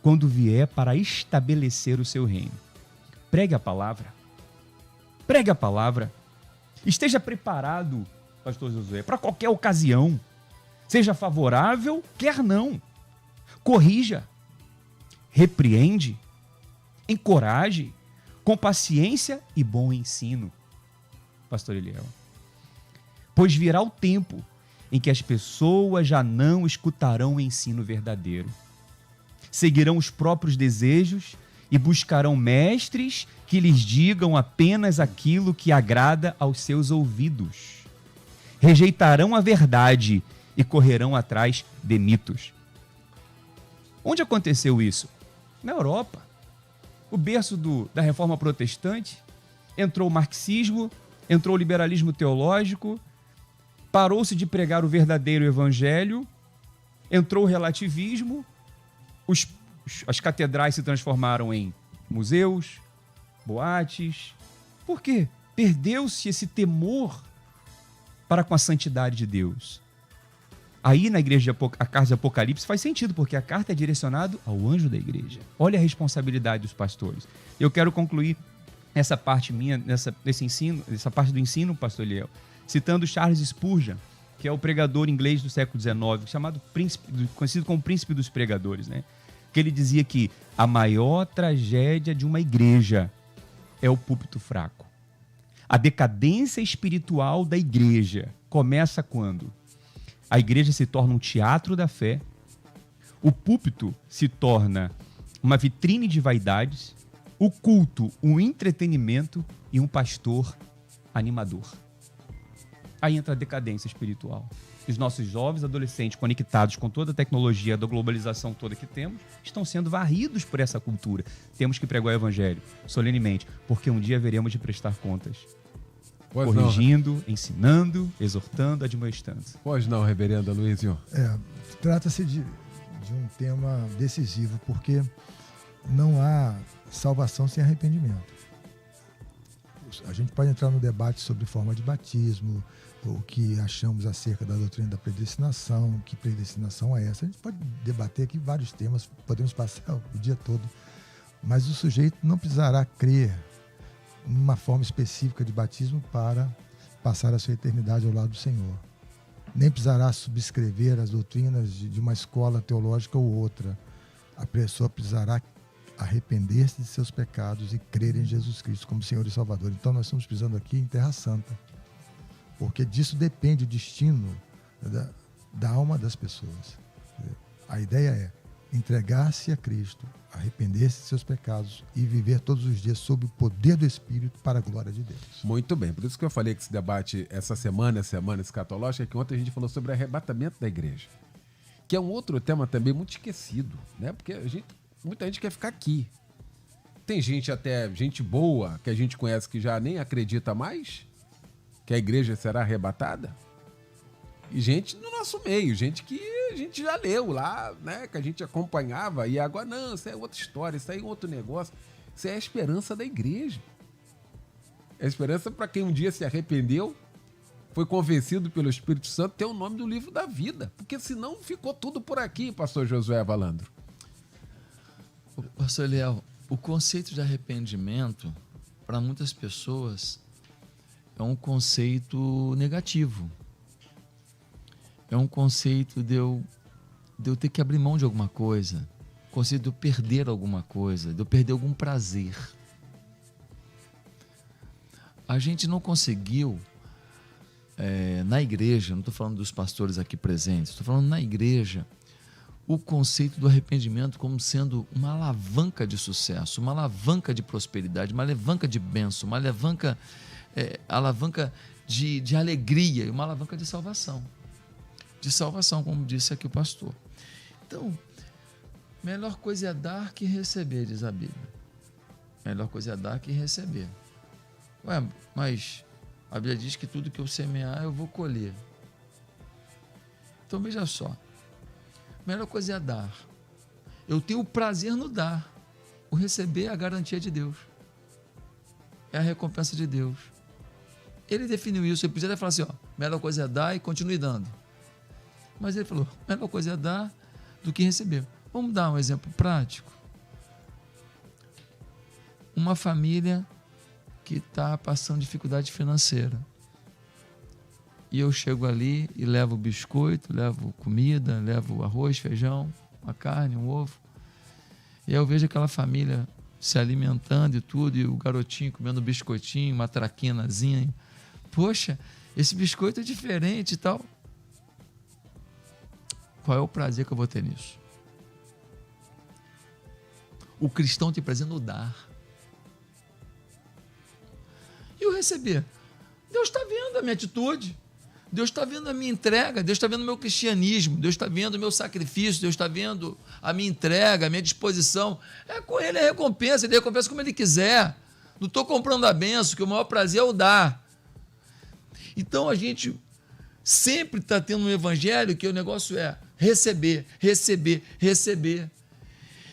quando vier para estabelecer o seu reino. Pregue a palavra. Pregue a palavra. Esteja preparado, pastor Josué, para qualquer ocasião. Seja favorável, quer não. Corrija. Repreende. Encoraje. Com paciência e bom ensino. Pastor Eliel. Pois virá o tempo em que as pessoas já não escutarão o ensino verdadeiro. Seguirão os próprios desejos e buscarão mestres que lhes digam apenas aquilo que agrada aos seus ouvidos. Rejeitarão a verdade e correrão atrás de mitos. Onde aconteceu isso? Na Europa. O berço da Reforma Protestante, entrou o marxismo, entrou o liberalismo teológico, parou-se de pregar o verdadeiro evangelho, entrou o relativismo, as catedrais se transformaram em museus, boates. Por quê? Perdeu-se esse temor para com a santidade de Deus. Aí na igreja, a carta de Apocalipse faz sentido, porque a carta é direcionada ao anjo da igreja. Olha a responsabilidade dos pastores. Eu quero concluir essa parte minha, essa parte do ensino, pastor Eliel, citando Charles Spurgeon, que é o pregador inglês do século XIX, conhecido como príncipe dos pregadores, né? Que ele dizia que a maior tragédia de uma igreja é o púlpito fraco. A decadência espiritual da igreja começa quando a igreja se torna um teatro da fé, o púlpito se torna uma vitrine de vaidades, o culto um entretenimento e um pastor animador. Aí entra a decadência espiritual. Os nossos jovens adolescentes conectados com toda a tecnologia da globalização toda que temos estão sendo varridos por essa cultura. Temos que pregar o evangelho solenemente, porque um dia haveremos de prestar contas. Pois corrigindo, não. ensinando, exortando, admoestando. Pois não, reverendo Aloísio. Trata-se de um tema decisivo, porque não há salvação sem arrependimento. A gente pode entrar no debate sobre forma de batismo, o que achamos acerca da doutrina da predestinação, que predestinação é essa. A gente pode debater aqui vários temas, podemos passar o dia todo, mas o sujeito não precisará crer numa forma específica de batismo para passar a sua eternidade ao lado do Senhor. Nem precisará subscrever as doutrinas de uma escola teológica ou outra. A pessoa precisará arrepender-se de seus pecados e crer em Jesus Cristo como Senhor e Salvador. Então nós estamos pisando aqui em terra santa, porque disso depende o destino da alma das pessoas. A ideia é entregar-se a Cristo, arrepender-se de seus pecados e viver todos os dias sob o poder do Espírito para a glória de Deus. Muito bem, por isso que eu falei que esse debate essa semana escatológica, é que ontem a gente falou sobre arrebatamento da igreja, que é um outro tema também muito esquecido, né? Porque muita gente quer ficar aqui. Tem gente boa, que a gente conhece que já nem acredita mais que a igreja será arrebatada. E gente no nosso meio, gente que a gente já leu lá, né? Que a gente acompanhava, e agora não, isso é outra história, isso aí é outro negócio. Isso é a esperança da igreja. É a esperança para quem um dia se arrependeu, foi convencido pelo Espírito Santo, ter o nome do livro da vida. Porque senão ficou tudo por aqui, pastor Josué Valandro. Pastor Eliel, o conceito de arrependimento, para muitas pessoas, é um conceito negativo. É um conceito de eu ter que abrir mão de alguma coisa, conceito de eu perder alguma coisa, de eu perder algum prazer. A gente não conseguiu, na igreja, não estou falando dos pastores aqui presentes, estou falando na igreja, o conceito do arrependimento como sendo uma alavanca de sucesso, uma alavanca de prosperidade, uma alavanca de bênção, uma alavanca de alegria e uma alavanca de salvação. De salvação, como disse aqui o pastor. Então, melhor coisa é dar que receber, diz a Bíblia. Melhor coisa é dar que receber. Ué, mas a Bíblia diz que tudo que eu semear eu vou colher. Então veja só. Melhor coisa é dar. Eu tenho o prazer no dar. O receber é a garantia de Deus. É a recompensa de Deus. Ele definiu isso. Ele podia falar assim, melhor coisa é dar e continue dando. Mas ele falou, melhor coisa é dar do que receber. Vamos dar um exemplo prático. Uma família que está passando dificuldade financeira. E eu chego ali e levo biscoito, levo comida, levo arroz, feijão, uma carne, um ovo. E aí eu vejo aquela família se alimentando e tudo, e o garotinho comendo um biscoitinho, uma traquinazinha. Poxa, esse biscoito é diferente e tal. Qual é o prazer que eu vou ter nisso? O cristão tem prazer no dar. E o receber? Deus está vendo a minha atitude. Deus está vendo a minha entrega, Deus está vendo o meu cristianismo, Deus está vendo o meu sacrifício, Deus está vendo a minha entrega, a minha disposição. É com Ele a recompensa, Ele recompensa como Ele quiser. Não estou comprando a benção, que o maior prazer é o dar. Então a gente sempre está tendo um evangelho que o negócio é receber, receber, receber.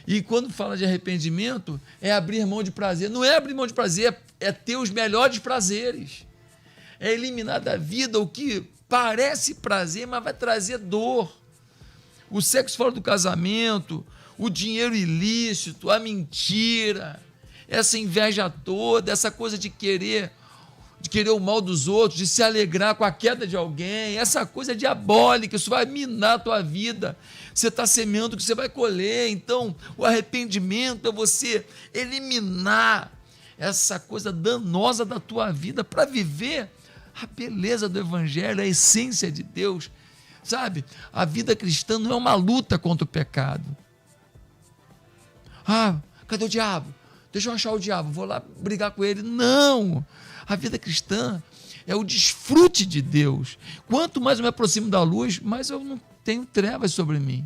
E quando fala de arrependimento, é abrir mão de prazer. Não é abrir mão de prazer, é ter os melhores prazeres. É eliminar da vida o que parece prazer, mas vai trazer dor. O sexo fora do casamento, o dinheiro ilícito, a mentira, essa inveja toda, essa coisa de querer o mal dos outros, de se alegrar com a queda de alguém, essa coisa diabólica, isso vai minar a tua vida. Você está semeando o que você vai colher. Então, o arrependimento é você eliminar essa coisa danosa da tua vida para viver a beleza do Evangelho, a essência de Deus, sabe? A vida cristã não é uma luta contra o pecado. Cadê o diabo? Deixa eu achar o diabo, vou lá brigar com ele. Não! A vida cristã é o desfrute de Deus. Quanto mais eu me aproximo da luz, mais eu não tenho trevas sobre mim.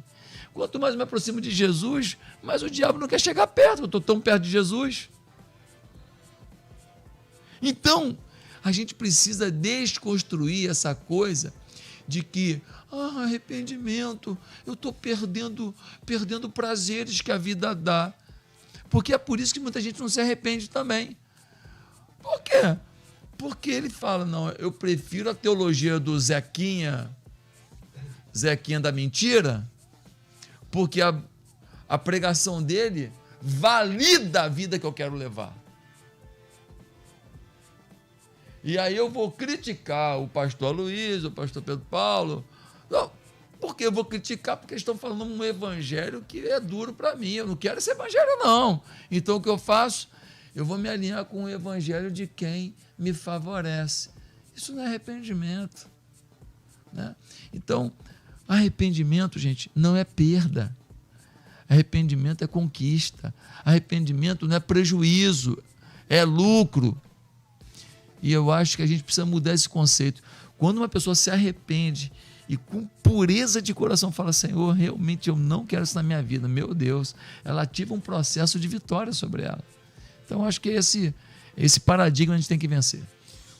Quanto mais eu me aproximo de Jesus, mais o diabo não quer chegar perto, eu estou tão perto de Jesus. Então, a gente precisa desconstruir essa coisa de que, arrependimento, eu estou perdendo prazeres que a vida dá. Porque é por isso que muita gente não se arrepende também. Por quê? Porque ele fala, não, eu prefiro a teologia do Zequinha da mentira, porque a pregação dele valida a vida que eu quero levar. E aí eu vou criticar o pastor Luiz, o pastor Pedro Paulo. Não, porque eu vou criticar porque eles estão falando um evangelho que é duro para mim. Eu não quero esse evangelho, não. Então o que eu faço? Eu vou me alinhar com o evangelho de quem me favorece. Isso não é arrependimento, né? Então, arrependimento, gente, não é perda. Arrependimento é conquista. Arrependimento não é prejuízo, é lucro. E eu acho que a gente precisa mudar esse conceito. Quando uma pessoa se arrepende e com pureza de coração fala, Senhor, realmente eu não quero isso na minha vida, meu Deus, ela ativa um processo de vitória sobre ela. Então, acho que esse paradigma a gente tem que vencer.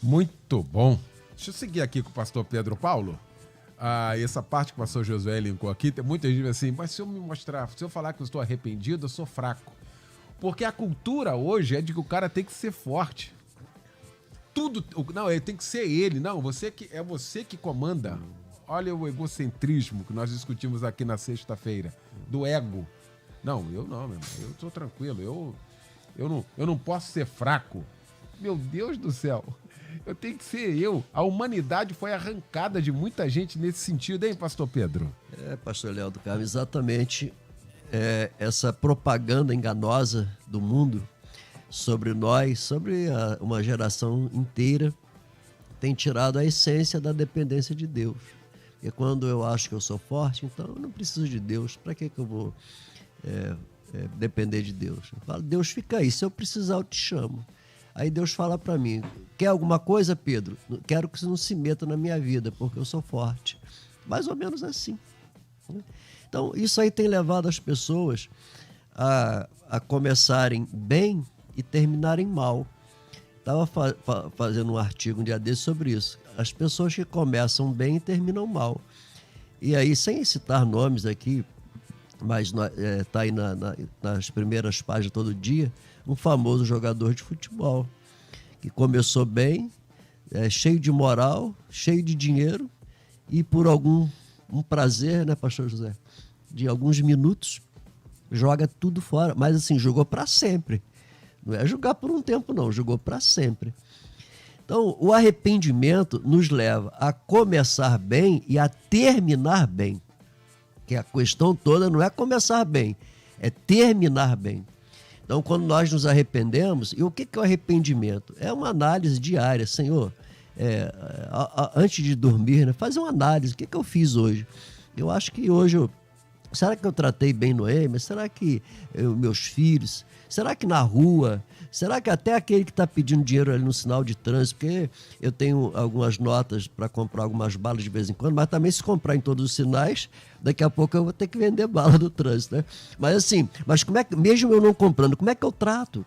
Muito bom. Deixa eu seguir aqui com o pastor Pedro Paulo. Essa parte que o pastor Josué linkou aqui, tem muita gente assim, mas se eu falar que eu estou arrependido, eu sou fraco. Porque a cultura hoje é de que o cara tem que ser forte. Tudo, não, tem que ser ele. Não, você que comanda. Olha o egocentrismo que nós discutimos aqui na sexta-feira, do ego. Não, eu não, meu irmão, eu estou tranquilo, eu não posso ser fraco. Meu Deus do céu, eu tenho que ser eu. A humanidade foi arrancada de muita gente nesse sentido, hein, pastor Pedro? Pastor Léo do Carmo, exatamente. essa propaganda enganosa do mundo sobre nós, sobre uma geração inteira, tem tirado a essência da dependência de Deus. E quando eu acho que eu sou forte, então eu não preciso de Deus. Para que eu vou depender de Deus? Eu falo, Deus, fica aí, se eu precisar eu te chamo. Aí Deus fala para mim, quer alguma coisa, Pedro? Quero que você não se meta na minha vida, porque eu sou forte. Mais ou menos assim. Então, isso aí tem levado as pessoas a começarem bem e terminarem mal. Estava fazendo um artigo um dia desse sobre isso. As pessoas que começam bem e terminam mal. E aí, sem citar nomes aqui, mas está aí nas primeiras páginas todo dia, um famoso jogador de futebol, que começou bem, cheio de moral, cheio de dinheiro, e por um prazer, né, pastor José, de alguns minutos, joga tudo fora. Mas assim, jogou para sempre. Não é jogar por um tempo, não, jogou para sempre. Então, o arrependimento nos leva a começar bem e a terminar bem. Que a questão toda não é começar bem, é terminar bem. Então, quando nós nos arrependemos, e o que é o arrependimento? É uma análise diária. Senhor, antes de dormir, né, fazer uma análise. O que eu fiz hoje? Eu acho que hoje será que eu tratei bem Noemi? Será que meus filhos? Será que na rua? Será que até aquele que está pedindo dinheiro ali no sinal de trânsito? Porque eu tenho algumas notas para comprar algumas balas de vez em quando, mas também se comprar em todos os sinais, daqui a pouco eu vou ter que vender bala do trânsito, né? Mas assim, como é que, mesmo eu não comprando, como é que eu trato?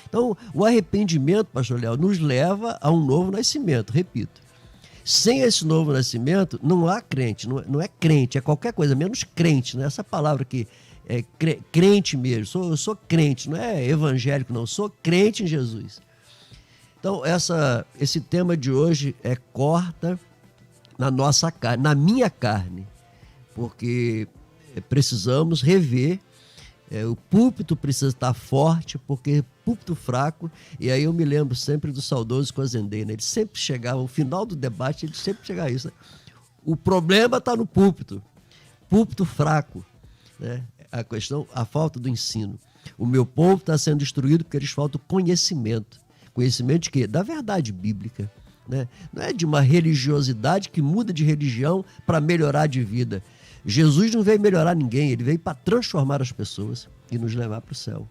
Então, o arrependimento, pastor Léo, nos leva a um novo nascimento, repito. Sem esse novo nascimento, não há crente, não é crente, é qualquer coisa, menos crente, né? Essa palavra aqui é crente mesmo, eu sou crente, não é evangélico não, sou crente em Jesus. Então, esse tema de hoje corta na nossa carne, na minha carne, porque precisamos rever, o púlpito precisa estar forte, porque púlpito fraco, e aí eu me lembro sempre do saudoso Cozendei, né? Ele sempre chegava, no final do debate, ele sempre chegava a isso, né? O problema está no púlpito fraco, né? A questão, a falta do ensino. O meu povo está sendo destruído porque eles faltam conhecimento. Conhecimento de quê? Da verdade bíblica, né? Não é de uma religiosidade que muda de religião para melhorar de vida. Jesus não veio melhorar ninguém, ele veio para transformar as pessoas e nos levar para o céu.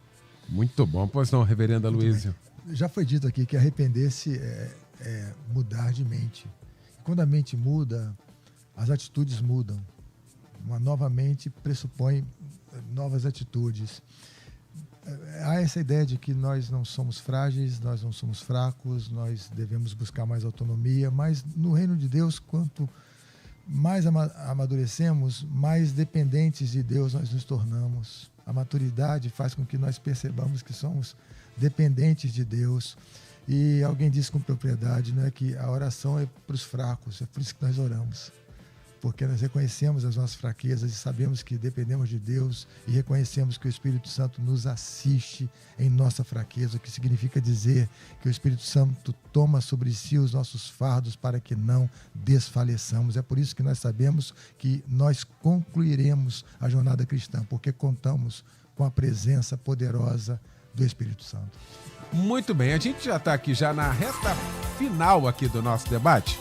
Muito bom. Pois não, reverenda Luísio. Já foi dito aqui que arrepender-se é mudar de mente. Quando a mente muda, as atitudes mudam. Uma nova mente pressupõe novas atitudes. Há essa ideia de que nós não somos frágeis, nós não somos fracos, nós devemos buscar mais autonomia, mas no reino de Deus, quanto mais amadurecemos, mais dependentes de Deus nós nos tornamos. A maturidade faz com que nós percebamos que somos dependentes de Deus. E alguém disse com propriedade, né, que a oração é para os fracos, é por isso que nós oramos. Porque nós reconhecemos as nossas fraquezas e sabemos que dependemos de Deus e reconhecemos que o Espírito Santo nos assiste em nossa fraqueza, o que significa dizer que o Espírito Santo toma sobre si os nossos fardos para que não desfaleçamos. É por isso que nós sabemos que nós concluiremos a jornada cristã, porque contamos com a presença poderosa do Espírito Santo. Muito bem, a gente já está aqui já na reta final aqui do nosso debate.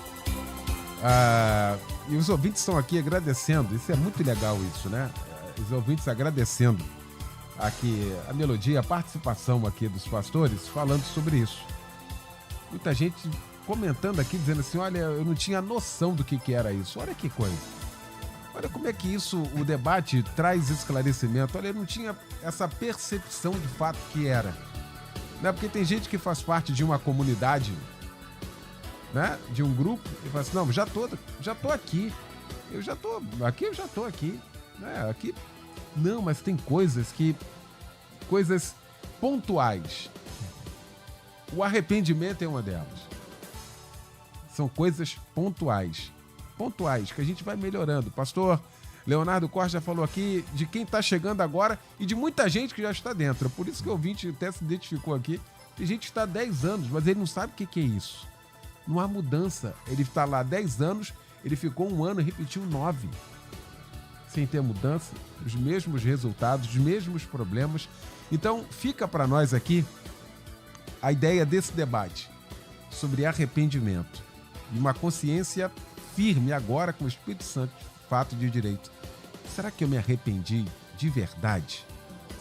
E os ouvintes estão aqui agradecendo, isso é muito legal isso, né? Os ouvintes agradecendo aqui a melodia, a participação aqui dos pastores falando sobre isso. Muita gente comentando aqui, dizendo assim, olha, eu não tinha noção do que era isso. Olha que coisa. Olha como é que isso, o debate traz esclarecimento. Olha, eu não tinha essa percepção de fato que era. Né? Porque tem gente que faz parte de uma comunidade, né, de um grupo, e fala assim, não, já tô aqui, eu já tô aqui, né, aqui, não, mas tem coisas pontuais, o arrependimento é uma delas, são coisas pontuais, que a gente vai melhorando. Pastor Leonardo Costa já falou aqui de quem está chegando agora e de muita gente que já está dentro, por isso que o ouvinte até se identificou aqui, tem gente que está há 10 anos, mas ele não sabe o que é isso. Não há mudança. Ele está lá há 10 anos, ele ficou 1 ano e repetiu 9. sem ter mudança, os mesmos resultados, os mesmos problemas. Então, fica para nós aqui a ideia desse debate sobre arrependimento e uma consciência firme agora com o Espírito Santo, fato de direito. Será que eu me arrependi de verdade?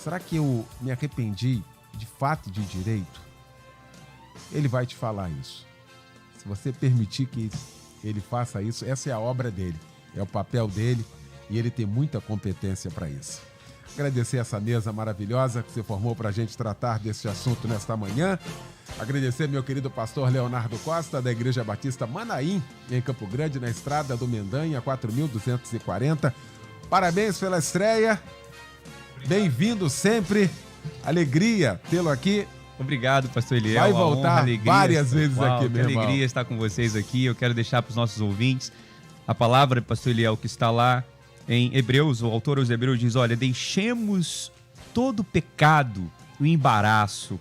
Será que eu me arrependi de fato de direito? Ele vai te falar isso. Se você permitir que ele faça isso, essa é a obra dele, é o papel dele e ele tem muita competência para isso. Agradecer essa mesa maravilhosa que você formou para a gente tratar desse assunto nesta manhã. Agradecer meu querido pastor Leonardo Costa, da Igreja Batista Manaim, em Campo Grande, na estrada do Mendanha, 4.240. Parabéns pela estreia. Bem-vindo sempre. Alegria tê-lo aqui. Obrigado, pastor Eliel. Vai voltar várias vezes aqui, meu irmão. Alegria estar com vocês aqui. Eu quero deixar para os nossos ouvintes a palavra do pastor Eliel que está lá em Hebreus. O autor aos Hebreus diz, olha, deixemos todo o pecado, o embaraço,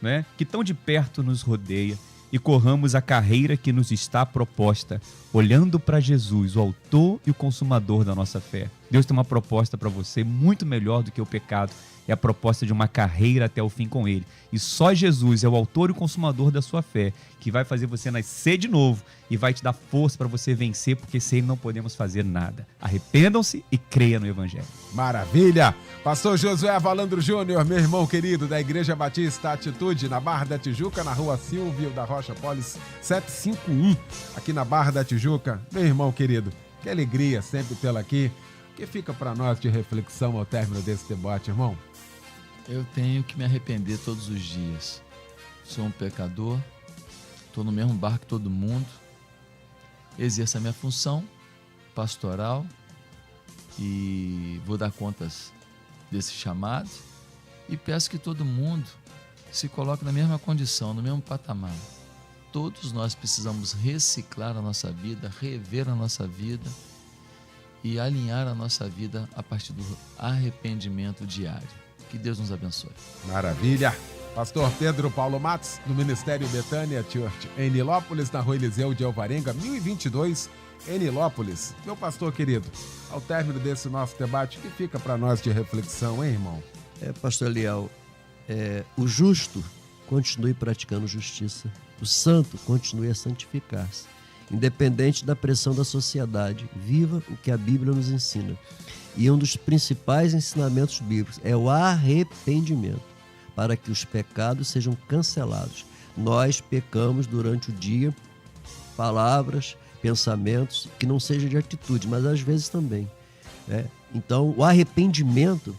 né, que tão de perto nos rodeia e corramos a carreira que nos está proposta, olhando para Jesus, o autor e o consumador da nossa fé. Deus tem uma proposta para você muito melhor do que o pecado. É a proposta de uma carreira até o fim com Ele. E só Jesus é o autor e o consumador da sua fé, que vai fazer você nascer de novo e vai te dar força para você vencer, porque sem Ele não podemos fazer nada. Arrependam-se e creiam no Evangelho. Maravilha! Pastor Josué Valandro Júnior, meu irmão querido, da Igreja Batista Atitude, na Barra da Tijuca, na rua Silvio da Rocha Polis 751, aqui na Barra da Tijuca. Meu irmão querido, que alegria sempre tê-lo aqui. O que fica para nós de reflexão ao término desse debate, irmão? Eu tenho que me arrepender todos os dias. Sou um pecador, estou no mesmo barco que todo mundo, exerço a minha função pastoral e vou dar contas desse chamado e peço que todo mundo se coloque na mesma condição, no mesmo patamar. Todos nós precisamos reciclar a nossa vida, rever a nossa vida e alinhar a nossa vida a partir do arrependimento diário. Que Deus nos abençoe. Maravilha. Pastor Pedro Paulo Matos, do Ministério Betânia Church, em Nilópolis, na Rua Eliseu de Alvarenga, 1022, em Nilópolis. Meu pastor querido, ao término desse nosso debate, o que fica para nós de reflexão, hein, irmão? Pastor Eliel, o justo continue praticando justiça, o santo continue a santificar-se, independente da pressão da sociedade. Viva o que a Bíblia nos ensina. E um dos principais ensinamentos bíblicos é o arrependimento, para que os pecados sejam cancelados. Nós pecamos durante o dia, palavras, pensamentos, que não seja de atitude, mas às vezes também. Então, o arrependimento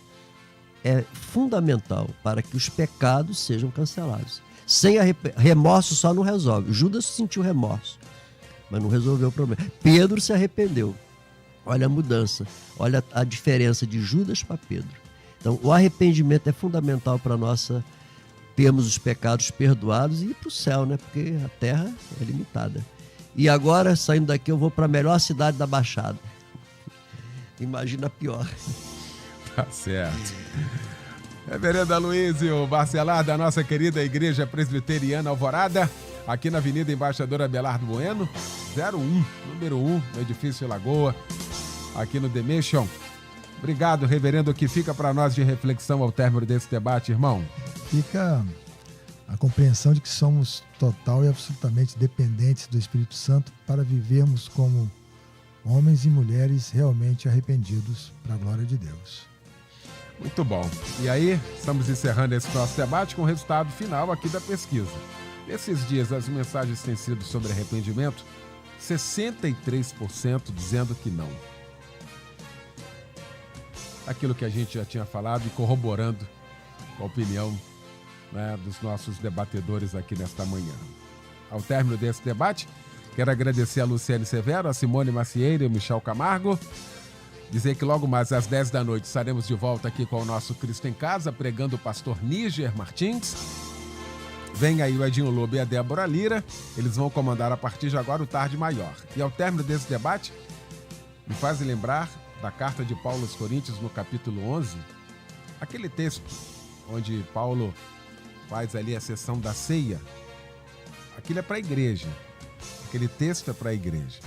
é fundamental para que os pecados sejam cancelados. Sem remorso só não resolve. Judas sentiu remorso, mas não resolveu o problema. Pedro se arrependeu. Olha a mudança, olha a diferença de Judas para Pedro. Então, o arrependimento é fundamental para termos os pecados perdoados e ir para o céu, né? Porque a terra é limitada. E agora, saindo daqui, eu vou para a melhor cidade da Baixada. Imagina a pior. Tá certo. Reverenda Luísio Barcelar, da nossa querida Igreja Presbiteriana Alvorada, aqui na Avenida Embaixador Abelardo Bueno, 01, número 1, no Edifício Lagoa, aqui no The Mission. Obrigado, reverendo. O que fica para nós de reflexão ao término desse debate, irmão? Fica a compreensão de que somos total e absolutamente dependentes do Espírito Santo para vivermos como homens e mulheres realmente arrependidos para a glória de Deus. Muito bom. E aí, estamos encerrando esse nosso debate com o resultado final aqui da pesquisa. Nesses dias, as mensagens têm sido sobre arrependimento, 63% dizendo que não. Aquilo que a gente já tinha falado e corroborando com a opinião, né, dos nossos debatedores aqui nesta manhã. Ao término desse debate, quero agradecer a Luciane Severo, a Simone Macieira e o Michel Camargo. Dizer que logo mais às 10 da noite estaremos de volta aqui com o nosso Cristo em Casa, pregando o pastor Níger Martins. Vem aí o Edinho Lobo e a Débora Lira. Eles vão comandar a partir de agora o Tarde Maior. E ao término desse debate, me faz lembrar da carta de Paulo aos Coríntios, no capítulo 11, aquele texto onde Paulo faz ali a sessão da ceia. Aquilo é para a igreja. Aquele texto é para a igreja.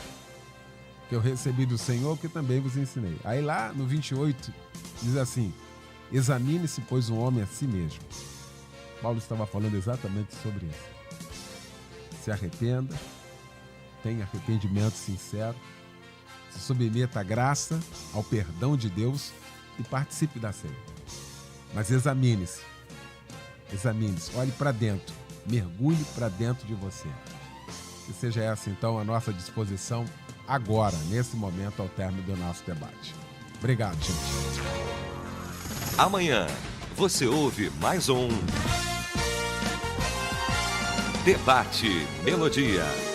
que eu recebi do Senhor, que também vos ensinei. Aí lá no 28 diz assim: examine-se, pois, um homem a si mesmo. Paulo estava falando exatamente sobre isso. Se arrependa, tenha arrependimento sincero, se submeta à graça, ao perdão de Deus e participe da ceia. Mas examine-se, olhe para dentro, mergulhe para dentro de você. Que seja essa, então, a nossa disposição agora, nesse momento, ao término do nosso debate. Obrigado, gente. Amanhã você ouve mais um Debate Melodia.